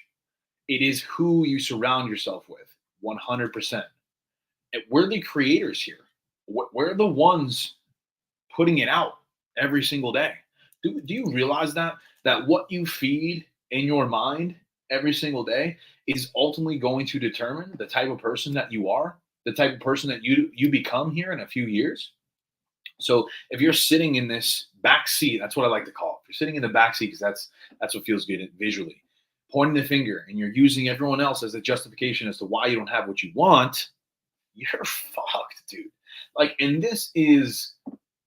It is who you surround yourself with, 100%. And we're the creators here. We're the ones putting it out every single day. Do you realize that what you feed in your mind every single day is ultimately going to determine the type of person that you are, the type of person that you become here in a few years? So if you're sitting in this back seat, that's what I like to call it. If you're sitting in the back seat, because that's what feels good visually, pointing the finger, and you're using everyone else as a justification as to why you don't have what you want, you're fucked, dude. Like, and this is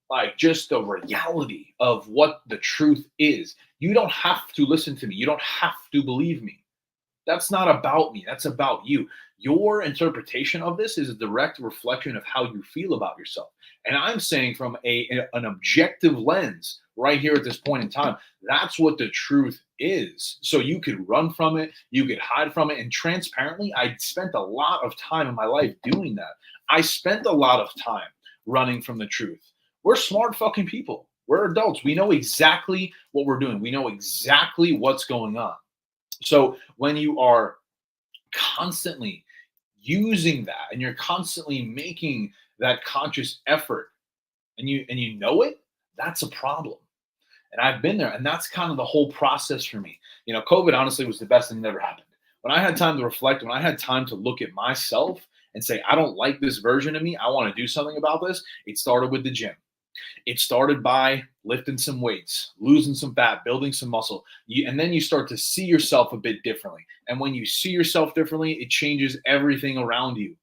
like just the reality of what the truth is. You don't have to listen to me. You don't have to believe me. That's not about me. That's about you. Your interpretation of this is a direct reflection of how you feel about yourself. And I'm saying from an objective lens right here at this point in time, that's what the truth is. So you could run from it, you could hide from it. And transparently, I spent a lot of time in my life doing that. I spent a lot of time running from the truth. We're smart fucking people. We're adults. We know exactly what we're doing. We know exactly what's going on. So when you are constantly using that and you're constantly making that conscious effort and you know it, that's a problem. And I've been there, and that's kind of the whole process for me. COVID honestly was the best thing that ever happened. When I had time to reflect, when I had time to look at myself and say, I don't like this version of me, I want to do something about this, it started with the gym. It started by lifting some weights, losing some fat, building some muscle. And then you start to see yourself a bit differently. And when you see yourself differently, it changes everything around you.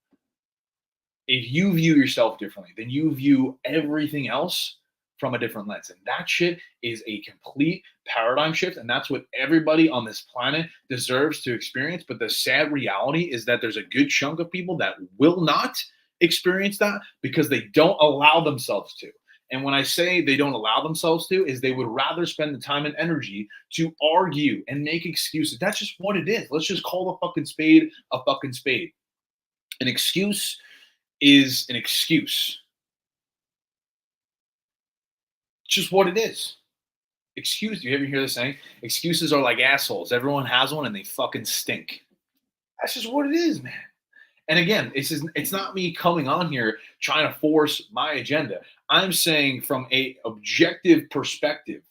If you view yourself differently, then you view everything else from a different lens. And that shit is a complete paradigm shift. And that's what everybody on this planet deserves to experience. But the sad reality is that there's a good chunk of people that will not experience that because they don't allow themselves to. And when I say they don't allow themselves to, is they would rather spend the time and energy to argue and make excuses. That's just what it is. Let's just call a fucking spade a fucking spade. An excuse is an excuse. It's just what it is. Excuse, do you ever hear this saying? Excuses are like assholes. Everyone has one and they fucking stink. That's just what it is, man. And again, it's not me coming on here trying to force my agenda. I'm saying from a objective perspective,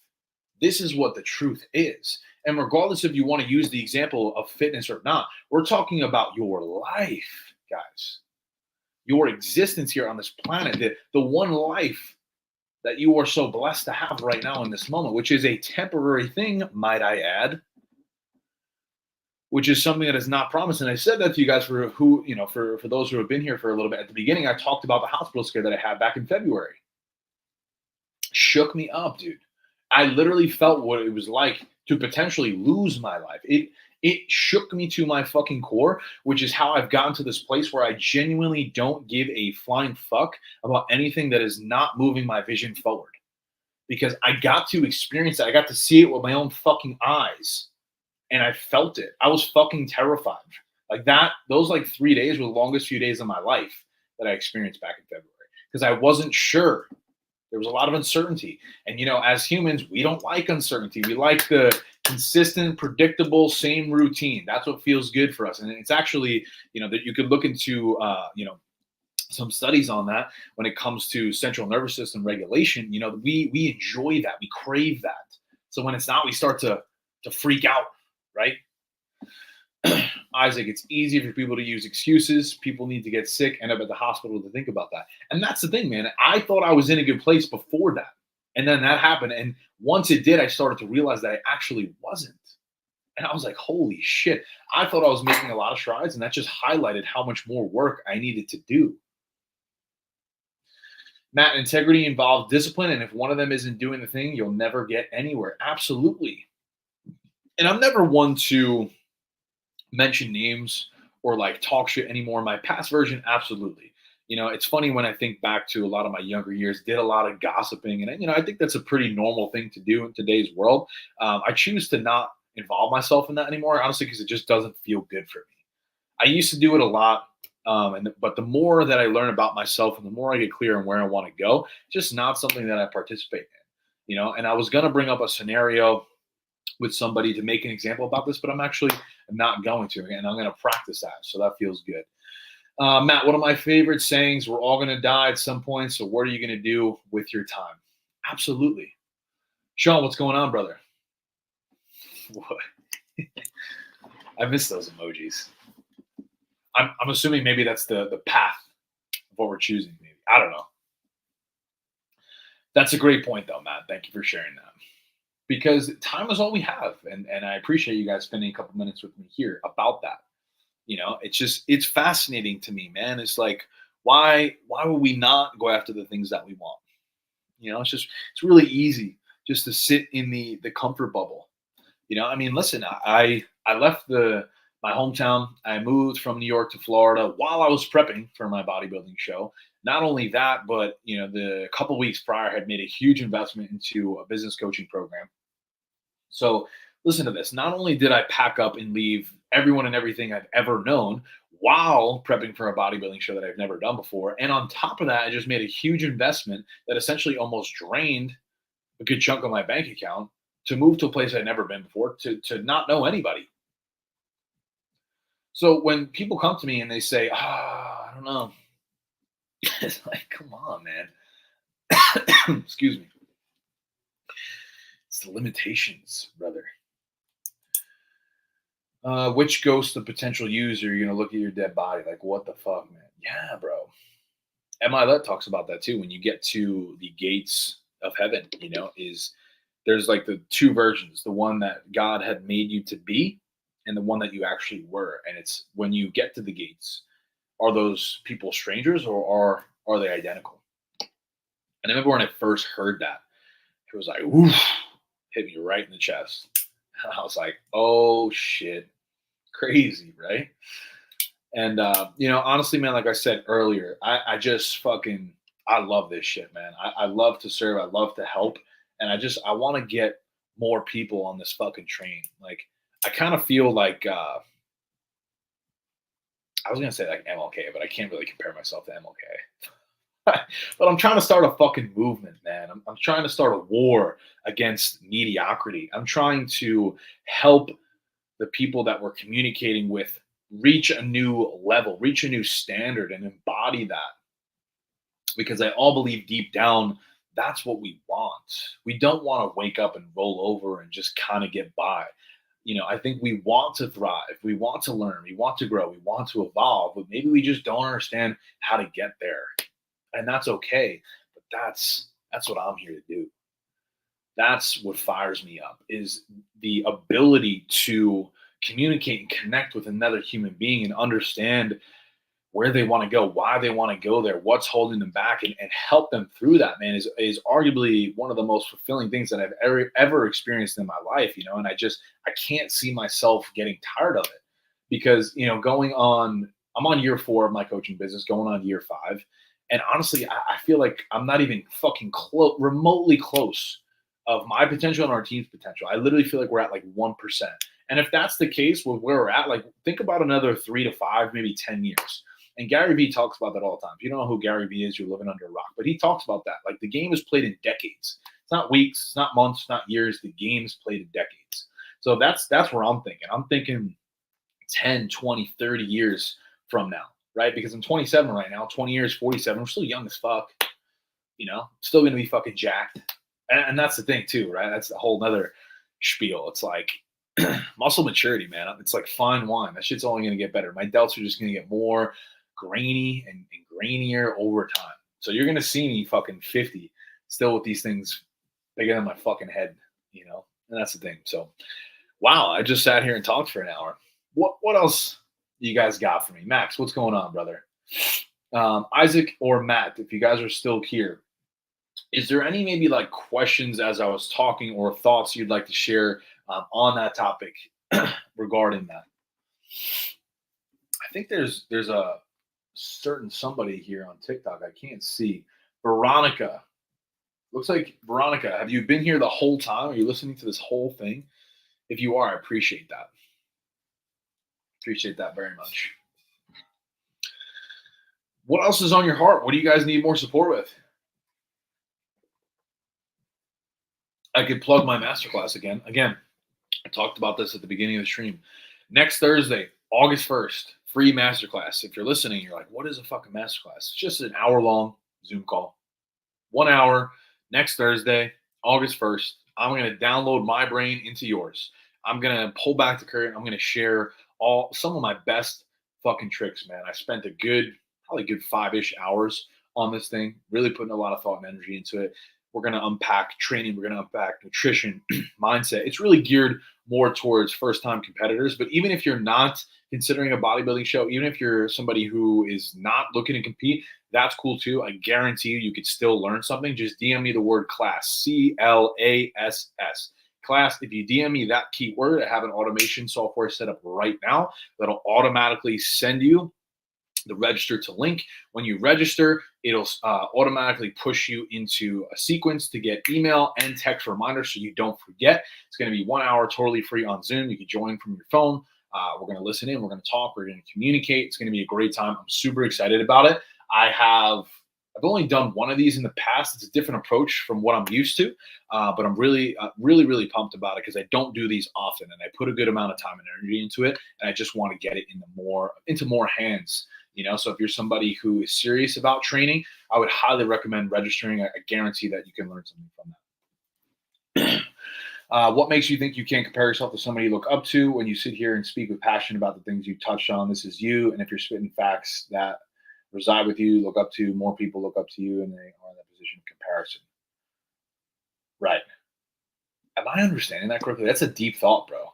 this is what the truth is. And regardless if you want to use the example of fitness or not, we're talking about your life, guys. Your existence here on this planet, the one life that you are so blessed to have right now in this moment, which is a temporary thing, might I add, which is something that is not promised. And I said that to you guys for those who have been here for a little bit. At the beginning, I talked about the hospital scare that I had back in February. Shook me up, dude. I literally felt what it was like to potentially lose my life. It shook me to my fucking core, which is how I've gotten to this place where I genuinely don't give a flying fuck about anything that is not moving my vision forward. Because I got to experience it. I got to see it with my own fucking eyes. And I felt it. I was fucking terrified. Like that, those like 3 days were the longest few days of my life that I experienced back in February. Because I wasn't sure. There was a lot of uncertainty. And, as humans, we don't like uncertainty. We like the consistent, predictable, same routine. That's what feels good for us. And it's actually, that you could look into, some studies on that when it comes to central nervous system regulation. We enjoy that. We crave that. So when it's not, we start to freak out, right? Isaac, it's easy for people to use excuses. People need to get sick, end up at the hospital to think about that. And that's the thing, man. I thought I was in a good place before that. And then that happened. And once it did, I started to realize that I actually wasn't. And I was like, holy shit. I thought I was making a lot of strides, and that just highlighted how much more work I needed to do. Matt, integrity involves discipline. And if one of them isn't doing the thing, you'll never get anywhere. Absolutely. And I'm never one to mention names or like talk shit anymore. My past version, absolutely. It's funny when I think back to a lot of my younger years, did a lot of gossiping. And, I think that's a pretty normal thing to do in today's world. I choose to not involve myself in that anymore, honestly, because it just doesn't feel good for me. I used to do it a lot. But the more that I learn about myself and the more I get clear on where I want to go, it's just not something that I participate in, and I was going to bring up a scenario with somebody to make an example about this, but I'm actually not going to, and I'm going to practice that. So that feels good. Matt, one of my favorite sayings, we're all going to die at some point. So what are you going to do with your time? Absolutely. Sean, what's going on, brother? What? I miss those emojis. I'm assuming maybe that's the path of what we're choosing. Maybe. I don't know. That's a great point, though, Matt. Thank you for sharing that. Because time is all we have. And I appreciate you guys spending a couple minutes with me here about that. It's fascinating to me, man. It's like, why would we not go after the things that we want? It's really easy just to sit in the comfort bubble. Listen, I left my hometown. I moved from New York to Florida while I was prepping for my bodybuilding show. Not only that, but the couple weeks prior, I had made a huge investment into a business coaching program. So listen to this. Not only did I pack up and leave everyone and everything I've ever known while prepping for a bodybuilding show that I've never done before, and on top of that, I just made a huge investment that essentially almost drained a good chunk of my bank account to move to a place I'd never been before, to not know anybody. So when people come to me and they say, I don't know, it's like, come on, man. Excuse me. It's the limitations, brother. Which ghost of potential user you're gonna look at your dead body? Like, what the fuck, man? Yeah, bro. And Milet talks about that too. When you get to the gates of heaven, is there's like the two versions: the one that God had made you to be, and the one that you actually were. And it's when you get to the gates, are those people strangers or are they identical? And I remember when I first heard that, it was like, woof, hit me right in the chest. And I was like, oh shit, crazy, right? And honestly, man, like I said earlier, I just fucking I love this shit, man. I love to serve, I love to help, and I want to get more people on this fucking train. Like I kind of feel like I was gonna say like MLK, but I can't really compare myself to MLK. But I'm trying to start a fucking movement, man. I'm trying to start a war against mediocrity. I'm trying to help the people that we're communicating with reach a new level, reach a new standard, and embody that. Because I all believe deep down that's what we want. We don't want to wake up and roll over and just kind of get by. I think we want to thrive. We want to learn. We want to grow. We want to evolve, but maybe we just don't understand how to get there. And that's okay. But that's what I'm here to do. That's what fires me up is the ability to communicate and connect with another human being and understand where they want to go, why they want to go there, what's holding them back, and help them through that, man, is arguably one of the most fulfilling things that I've ever experienced in my life, and I can't see myself getting tired of it because, I'm on year 4 of my coaching business, going on year 5. And honestly, I feel like I'm not even fucking remotely close of my potential and our team's potential. I literally feel like we're at like 1%. And if that's the case with where we're at, like think about another 3 to 5, maybe 10 years. And Gary Vee talks about that all the time. If you don't know who Gary Vee is, you're living under a rock. But he talks about that. Like the game is played in decades. It's not weeks, it's not months, it's not years. The game is played in decades. So that's where I'm thinking. I'm thinking 10, 20, 30 years from now, right? Because I'm 27 right now, 20 years, 47. We're still young as fuck, still going to be fucking jacked. And that's the thing too, right? That's a whole nother spiel. It's like muscle maturity, man. It's like fine wine. That shit's only going to get better. My delts are just going to get more grainy and grainier over time. So you're going to see me fucking 50 still with these things bigger than my fucking head, and that's the thing. So, wow, I just sat here and talked for an hour. What else you guys got for me? Max, what's going on, brother? Isaac or Matt, if you guys are still here, is there any maybe like questions as I was talking or thoughts you'd like to share on that topic regarding that? I think there's a certain somebody here on TikTok. I can't see. Veronica. Looks like Veronica. Have you been here the whole time? Are you listening to this whole thing? If you are, I appreciate that. Appreciate that very much. What else is on your heart? What do you guys need more support with? I could plug my masterclass again. Again, I talked about this at the beginning of the stream. Next Thursday, August 1st, free masterclass. If you're listening, you're like, what is a fucking masterclass? It's just an hour-long Zoom call. 1 hour, next Thursday, August 1st. I'm going to download my brain into yours. I'm going to pull back the curtain. I'm going to share some of my best fucking tricks, man. I spent probably good 5-ish hours on this thing, really putting a lot of thought and energy into it. We're going to unpack training. We're going to unpack nutrition, mindset. It's really geared more towards first-time competitors. But even if you're not considering a bodybuilding show, even if you're somebody who is not looking to compete, that's cool too. I guarantee you could still learn something. Just DM me the word class, CLASS. Class, if you DM me that keyword, I have an automation software set up right now that'll automatically send you the register to link. When you register, it'll automatically push you into a sequence to get email and text reminders so you don't forget. It's going to be 1 hour totally free on Zoom. You can join from your phone. We're going to listen in. We're going to talk. We're going to communicate. It's going to be a great time. I'm super excited about it. I've only done one of these in the past. It's a different approach from what I'm used to, but I'm really really pumped about it because I don't do these often, and I put a good amount of time and energy into it, and I just want to get it into more hands. So if you're somebody who is serious about training, I would highly recommend registering. I guarantee that you can learn something from that. What makes you think you can't compare yourself to somebody you look up to? When you sit here and speak with passion about the things you touched on, this is you. And if you're spitting facts that reside with you, look up to, more people look up to you, and they are in that position of comparison. Right. Am I understanding that correctly? That's a deep thought, bro.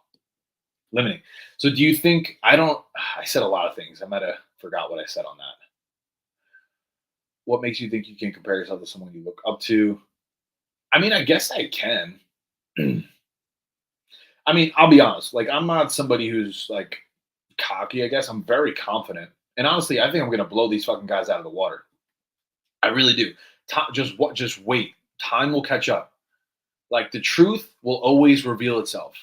Limiting. So do you think, I said a lot of things. I might have forgot what I said on that. What makes you think you can compare yourself to someone you look up to? I mean, I guess I can. I mean, I'll be honest. Like, I'm not somebody who's like cocky, I guess. I'm very confident. And honestly, I think I'm going to blow these fucking guys out of the water. I really do. Just wait. Time will catch up. Like, the truth will always reveal itself.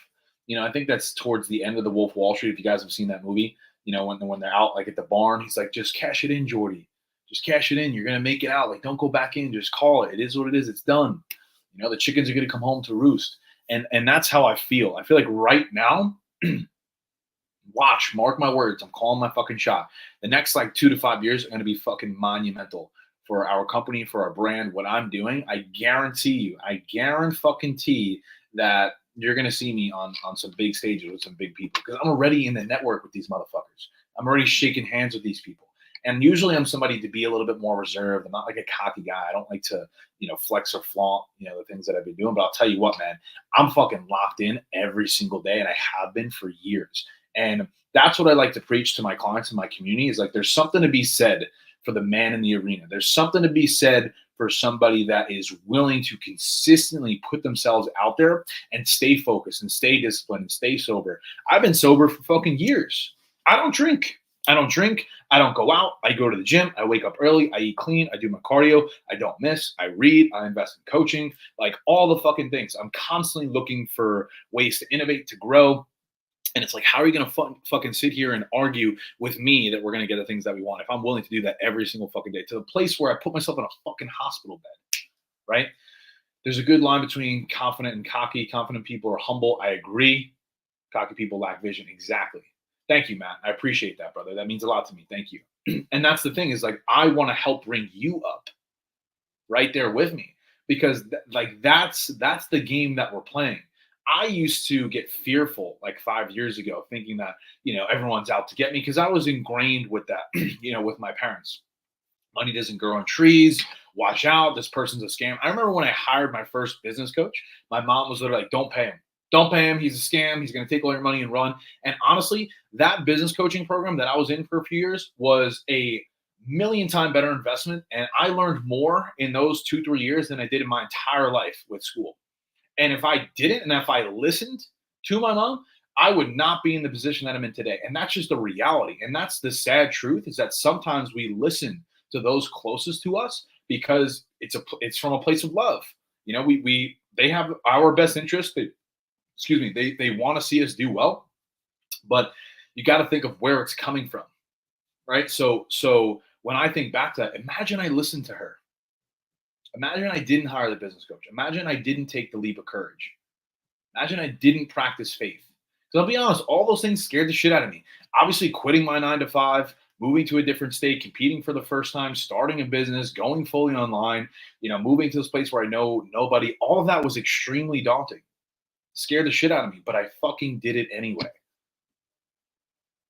I think that's towards the end of The Wolf of Wall Street. If you guys have seen that movie, when they're out like at the barn, he's like, just cash it in, Jordy. Just cash it in. You're going to make it out. Like, don't go back in. Just call it. It is what it is. It's done. The chickens are going to come home to roost. And that's how I feel. I feel like right now, mark my words, I'm calling my fucking shot. The next like 2 to 5 years are going to be fucking monumental for our company, for our brand, what I'm doing. I guarantee that you're going to see me on some big stages with some big people because I'm already in the network with these motherfuckers. I'm already shaking hands with these people. And usually I'm somebody to be a little bit more reserved. I'm not like a cocky guy. I don't like to, flex or flaunt, the things that I've been doing. But I'll tell you what, man, I'm fucking locked in every single day, and I have been for years. And that's what I like to preach to my clients and my community is like, there's something to be said for the man in the arena. There's something to be said for somebody that is willing to consistently put themselves out there and stay focused and stay disciplined and stay sober. I've been sober for fucking years. I don't drink. I don't go out. I go to the gym. I wake up early. I eat clean. I do my cardio. I don't miss. I read. I invest in coaching, like all the fucking things. I'm constantly looking for ways to innovate, to grow. And it's like, how are you going to fucking sit here and argue with me that we're going to get the things that we want if I'm willing to do that every single fucking day to the place where I put myself in a fucking hospital bed, right? There's a good line between confident and cocky. Confident people are humble. I agree. Cocky people lack vision. Exactly. Thank you, Matt. I appreciate that, brother. That means a lot to me. Thank you. And that's the thing is like, I want to help bring you up right there with me because that's the game that we're playing. I used to get fearful like 5 years ago, thinking that, everyone's out to get me because I was ingrained with that, with my parents. Money doesn't grow on trees. Watch out. This person's a scam. I remember when I hired my first business coach, my mom was literally like, don't pay him. Don't pay him. He's a scam. He's going to take all your money and run. And honestly, that business coaching program that I was in for a few years was a million time better investment. And I learned more in those 2-3 years than I did in my entire life with school. And if I didn't, and if I listened to my mom, I would not be in the position that I'm in today. And that's just the reality. And that's the sad truth is that sometimes we listen to those closest to us because it's from a place of love. They have our best interest. They want to see us do well, but you got to think of where it's coming from, right? So when I think back to that, imagine I listened to her. Imagine I didn't hire the business coach. Imagine I didn't take the leap of courage. Imagine I didn't practice faith. Because I'll be honest, all those things scared the shit out of me. Obviously, quitting my 9 to 5, moving to a different state, competing for the first time, starting a business, going fully online, moving to this place where I know nobody, all of that was extremely daunting. Scared the shit out of me, but I fucking did it anyway.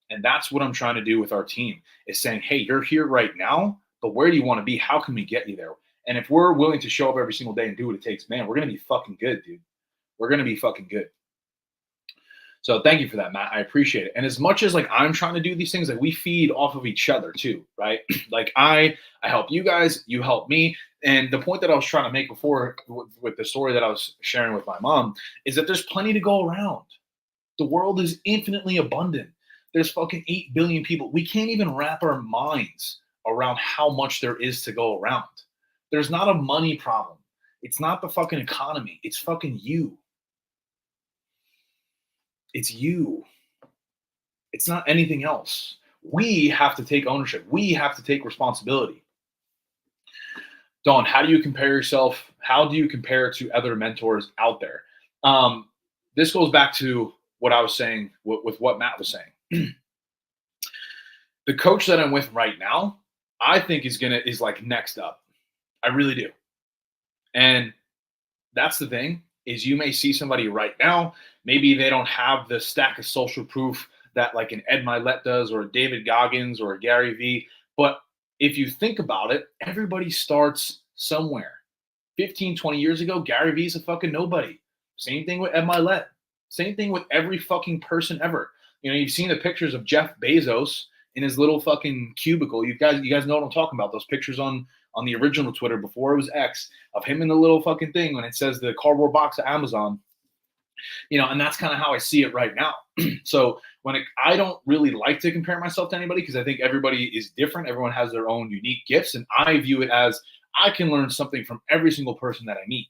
And that's what I'm trying to do with our team is saying, hey, you're here right now, but where do you want to be? How can we get you there? And if we're willing to show up every single day and do what it takes, man, we're going to be fucking good, dude. We're going to be fucking good. So thank you for that, Matt. I appreciate it. And as much as like I'm trying to do these things, like we feed off of each other too, right? Like I help you guys, you help me. And the point that I was trying to make before with the story that I was sharing with my mom is that there's plenty to go around. The world is infinitely abundant. There's fucking 8 billion people. We can't even wrap our minds around how much there is to go around. There's not a money problem. It's not the fucking economy. It's fucking you. It's you. It's not anything else. We have to take ownership. We have to take responsibility. Dawn, how do you compare yourself? How do you compare to other mentors out there? This goes back to what I was saying with what Matt was saying. The coach that I'm with right now, I think is like next up. I really do. And that's the thing is you may see somebody right now, maybe they don't have the stack of social proof that like an Ed Milet does or a David Goggins or a Gary Vee. But if you think about it, everybody starts somewhere. 15, 20 years ago, Gary Vee's a fucking nobody. Same thing with Ed Milet. Same thing with every fucking person ever. You know, you've seen the pictures of Jeff Bezos in his little fucking cubicle. You guys know what I'm talking about. Those pictures on the original Twitter before it was X of him in the little fucking thing when it says the cardboard box of Amazon. You know, and that's kind of how I see it right now. So I don't really like to compare myself to anybody because I think everybody is different. Everyone has their own unique gifts. And I view it as I can learn something from every single person that I meet.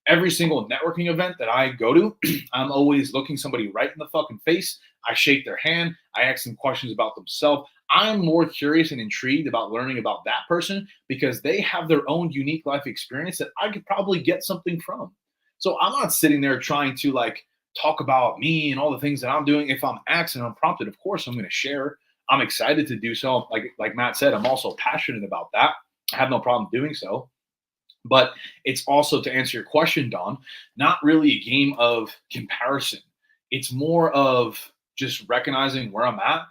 Every single networking event that I go to, I'm always looking somebody right in the fucking face. I shake their hand. I ask them questions about themselves. I'm more curious and intrigued about learning about that person because they have their own unique life experience that I could probably get something from. So I'm not sitting there trying to like talk about me and all the things that I'm doing. If I'm asked and I'm prompted, of course I'm going to share. I'm excited to do so. Like Matt said, I'm also passionate about that. I have no problem doing so. But it's also, to answer your question, Don, not really a game of comparison. It's more of just recognizing where I'm at,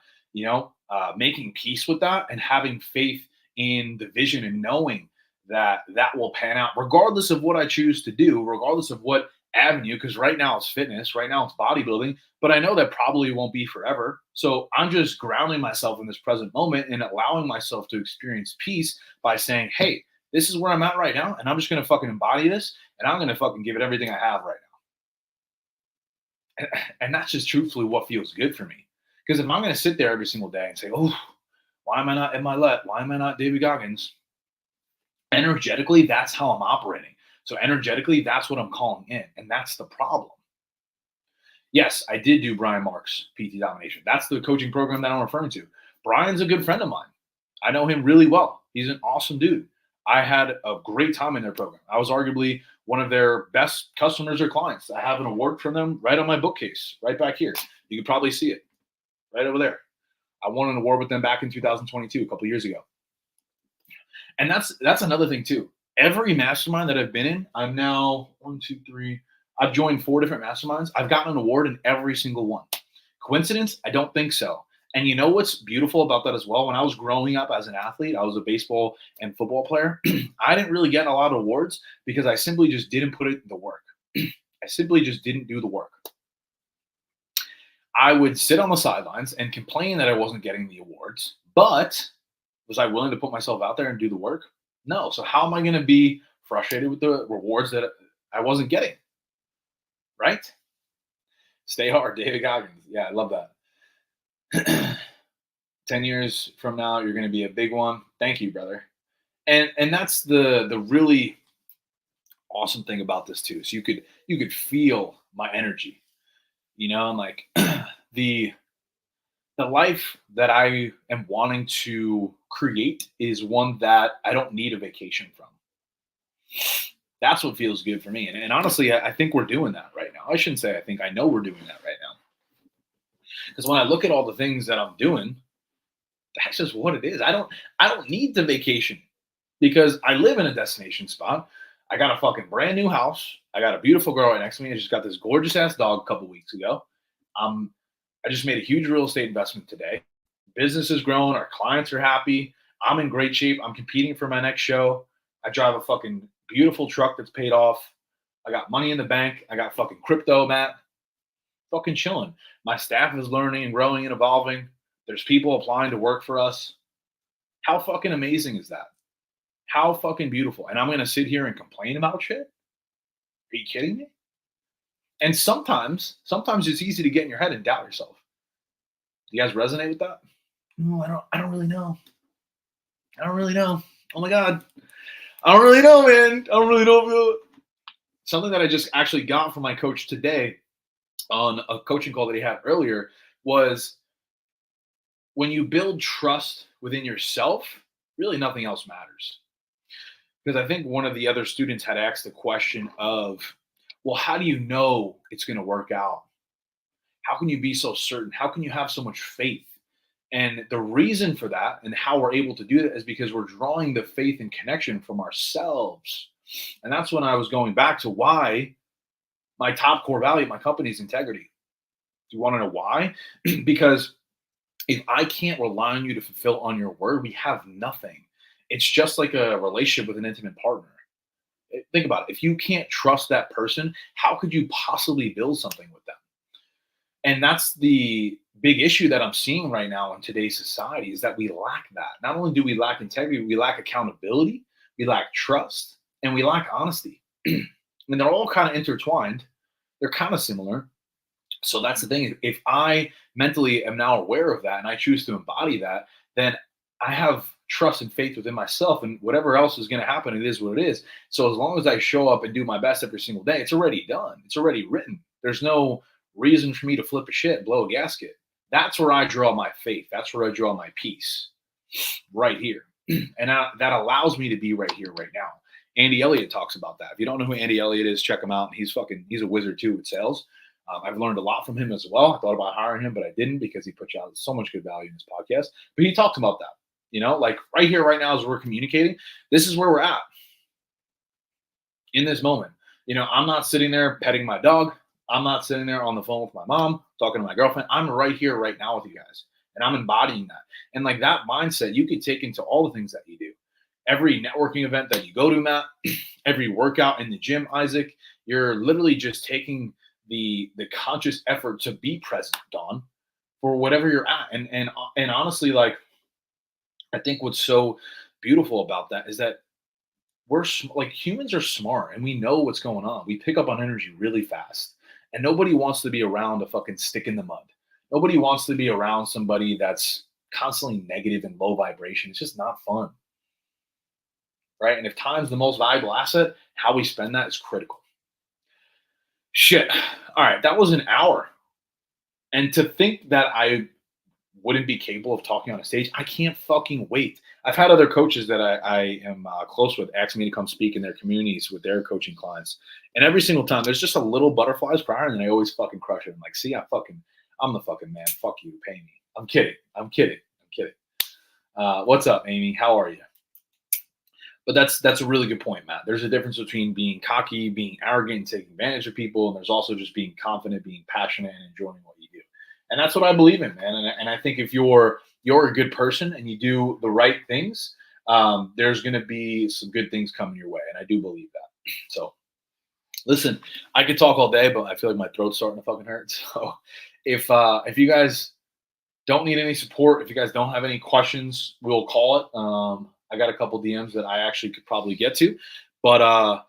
making peace with that and having faith in the vision and knowing that that will pan out regardless of what I choose to do, regardless of what avenue, because right now it's fitness, right now it's bodybuilding, but I know that probably won't be forever. So I'm just grounding myself in this present moment and allowing myself to experience peace by saying, hey, this is where I'm at right now, and I'm just going to fucking embody this, and I'm going to fucking give it everything I have right now. And that's just truthfully what feels good for me. Because if I'm going to sit there every single day and say, oh, why am I not Ed Milet? Why am I not David Goggins? Energetically, that's how I'm operating. So energetically, that's what I'm calling in, and that's the problem. Yes, I did do Brian Marks PT Domination. That's the coaching program that I'm referring to. Brian's a good friend of mine. I know him really well. He's an awesome dude. I had a great time in their program. I was arguably one of their best customers or clients. I have an award from them right on my bookcase, right back here. You can probably see it right over there. I won an award with them back in 2022, a couple of years ago. And that's another thing too. Every mastermind that I've been in, I'm now I've joined 4 different masterminds. I've gotten an award in every single one. Coincidence? I don't think so. And you know what's beautiful about that as well? When I was growing up as an athlete, I was a baseball and football player. I didn't really get a lot of awards because I simply just didn't put it in the work. I simply just didn't do the work. I would sit on the sidelines and complain that I wasn't getting the awards, but was I willing to put myself out there and do the work? No. So how am I going to be frustrated with the rewards that I wasn't getting? Right? Stay hard, David Goggins. Yeah, I love that. 10 years from now, you're going to be a big one. Thank you, brother. And that's the really awesome thing about this too. So you could feel my energy, and like the life that I am wanting to create is one that I don't need a vacation from. That's what feels good for me. And honestly, I think we're doing that right now. I shouldn't say I know we're doing that right now. Because when I look at all the things that I'm doing, that's just what it is. I don't need the vacation because I live in a destination spot. I got a fucking brand new house. I got a beautiful girl right next to me. I just got this gorgeous ass dog a couple weeks ago. I just made a huge real estate investment today. Business is growing. Our clients are happy. I'm in great shape. I'm competing for my next show. I drive a fucking beautiful truck that's paid off. I got money in the bank. I got fucking crypto, Matt. Fucking chilling. My staff is learning and growing and evolving. There's people applying to work for us. How fucking amazing is that? How fucking beautiful. And I'm going to sit here and complain about shit? Are you kidding me? And sometimes it's easy to get in your head and doubt yourself. Do you guys resonate with that? No, I don't really know. I don't really know. Oh my God. I don't really know, man. I don't really know. Something that I just actually got from my coach today on a coaching call that he had earlier was when you build trust within yourself, really nothing else matters. Because I think one of the other students had asked the question of, well, how do you know it's going to work out? How can you be so certain? How can you have so much faith? And the reason for that and how we're able to do that is because we're drawing the faith and connection from ourselves. And that's when I was going back to why my top core value at my company is integrity. Do you want to know why? Because if I can't rely on you to fulfill on your word, we have nothing. It's just like a relationship with an intimate partner. Think about it. If you can't trust that person, how could you possibly build something with them? And that's the big issue that I'm seeing right now in today's society is that we lack that. Not only do we lack integrity, we lack accountability, we lack trust, and we lack honesty. And they're all kind of intertwined. They're kind of similar. So that's the thing. If I mentally am now aware of that and I choose to embody that, then I have trust and faith within myself, and whatever else is going to happen, it is what it is. So as long as I show up and do my best every single day, it's already done. It's already written. There's no reason for me to flip a shit, blow a gasket. That's where I draw my faith. That's where I draw my peace, right here. And that allows me to be right here, right now. Andy Elliott talks about that. If you don't know who Andy Elliott is, check him out. He's a wizard too with sales. I've learned a lot from him as well. I thought about hiring him, but I didn't because he puts out so much good value in his podcast. But he talks about that, like right here, right now, as we're communicating, this is where we're at in this moment. I'm not sitting there petting my dog. I'm not sitting there on the phone with my mom, talking to my girlfriend. I'm right here, right now with you guys. And I'm embodying that. And like that mindset, you could take into all the things that you do. Every networking event that you go to, Matt, every workout in the gym, Isaac, you're literally just taking the conscious effort to be present, Don, for whatever you're at. And honestly, like, I think what's so beautiful about that is that we're like humans are smart and we know what's going on. We pick up on energy really fast. And nobody wants to be around a fucking stick in the mud. Nobody wants to be around somebody that's constantly negative and low vibration. It's just not fun. Right? And if time's the most valuable asset, how we spend that is critical. Shit. All right, that was an hour. And to think that I wouldn't be capable of talking on a stage, I can't fucking wait. I've had other coaches that I am close with ask me to come speak in their communities with their coaching clients. And every single time, there's just a little butterflies prior, and I always fucking crush it. I'm like, see, I'm the fucking man. Fuck you, pay me. I'm kidding. I'm kidding. What's up, Amy? How are you? But that's a really good point, Matt. There's a difference between being cocky, being arrogant, and taking advantage of people, and there's also just being confident, being passionate, and enjoying what you do. And that's what I believe in, man. And I think if you're a good person and you do the right things, there's going to be some good things coming your way, and I do believe that. So, listen, I could talk all day, but I feel like my throat's starting to fucking hurt. So, if you guys don't need any support, if you guys don't have any questions, we'll call it. I got a couple DMs that I actually could probably get to. But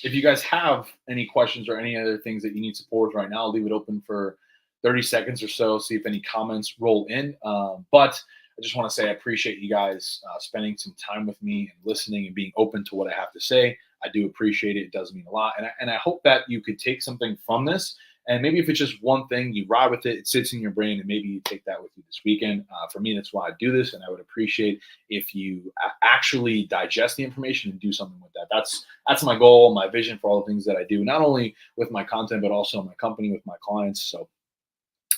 if you guys have any questions or any other things that you need support with right now, I'll leave it open for 30 seconds or so, see if any comments roll in. But I just want to say I appreciate you guys spending some time with me and listening and being open to what I have to say. I do appreciate it. It does mean a lot. And I hope that you could take something from this. And maybe if it's just one thing, you ride with it, it sits in your brain, and maybe you take that with you this weekend. For me, that's why I do this, and I would appreciate if you actually digest the information and do something with that. That's my goal, my vision for all the things that I do, not only with my content, but also my company, with my clients. So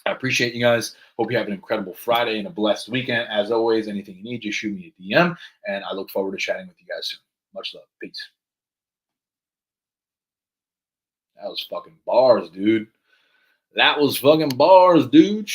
I appreciate you guys. Hope you have an incredible Friday and a blessed weekend. As always, anything you need, just shoot me a DM, and I look forward to chatting with you guys soon. Much love. Peace. That was fucking bars, dude. That was fucking bars, dude.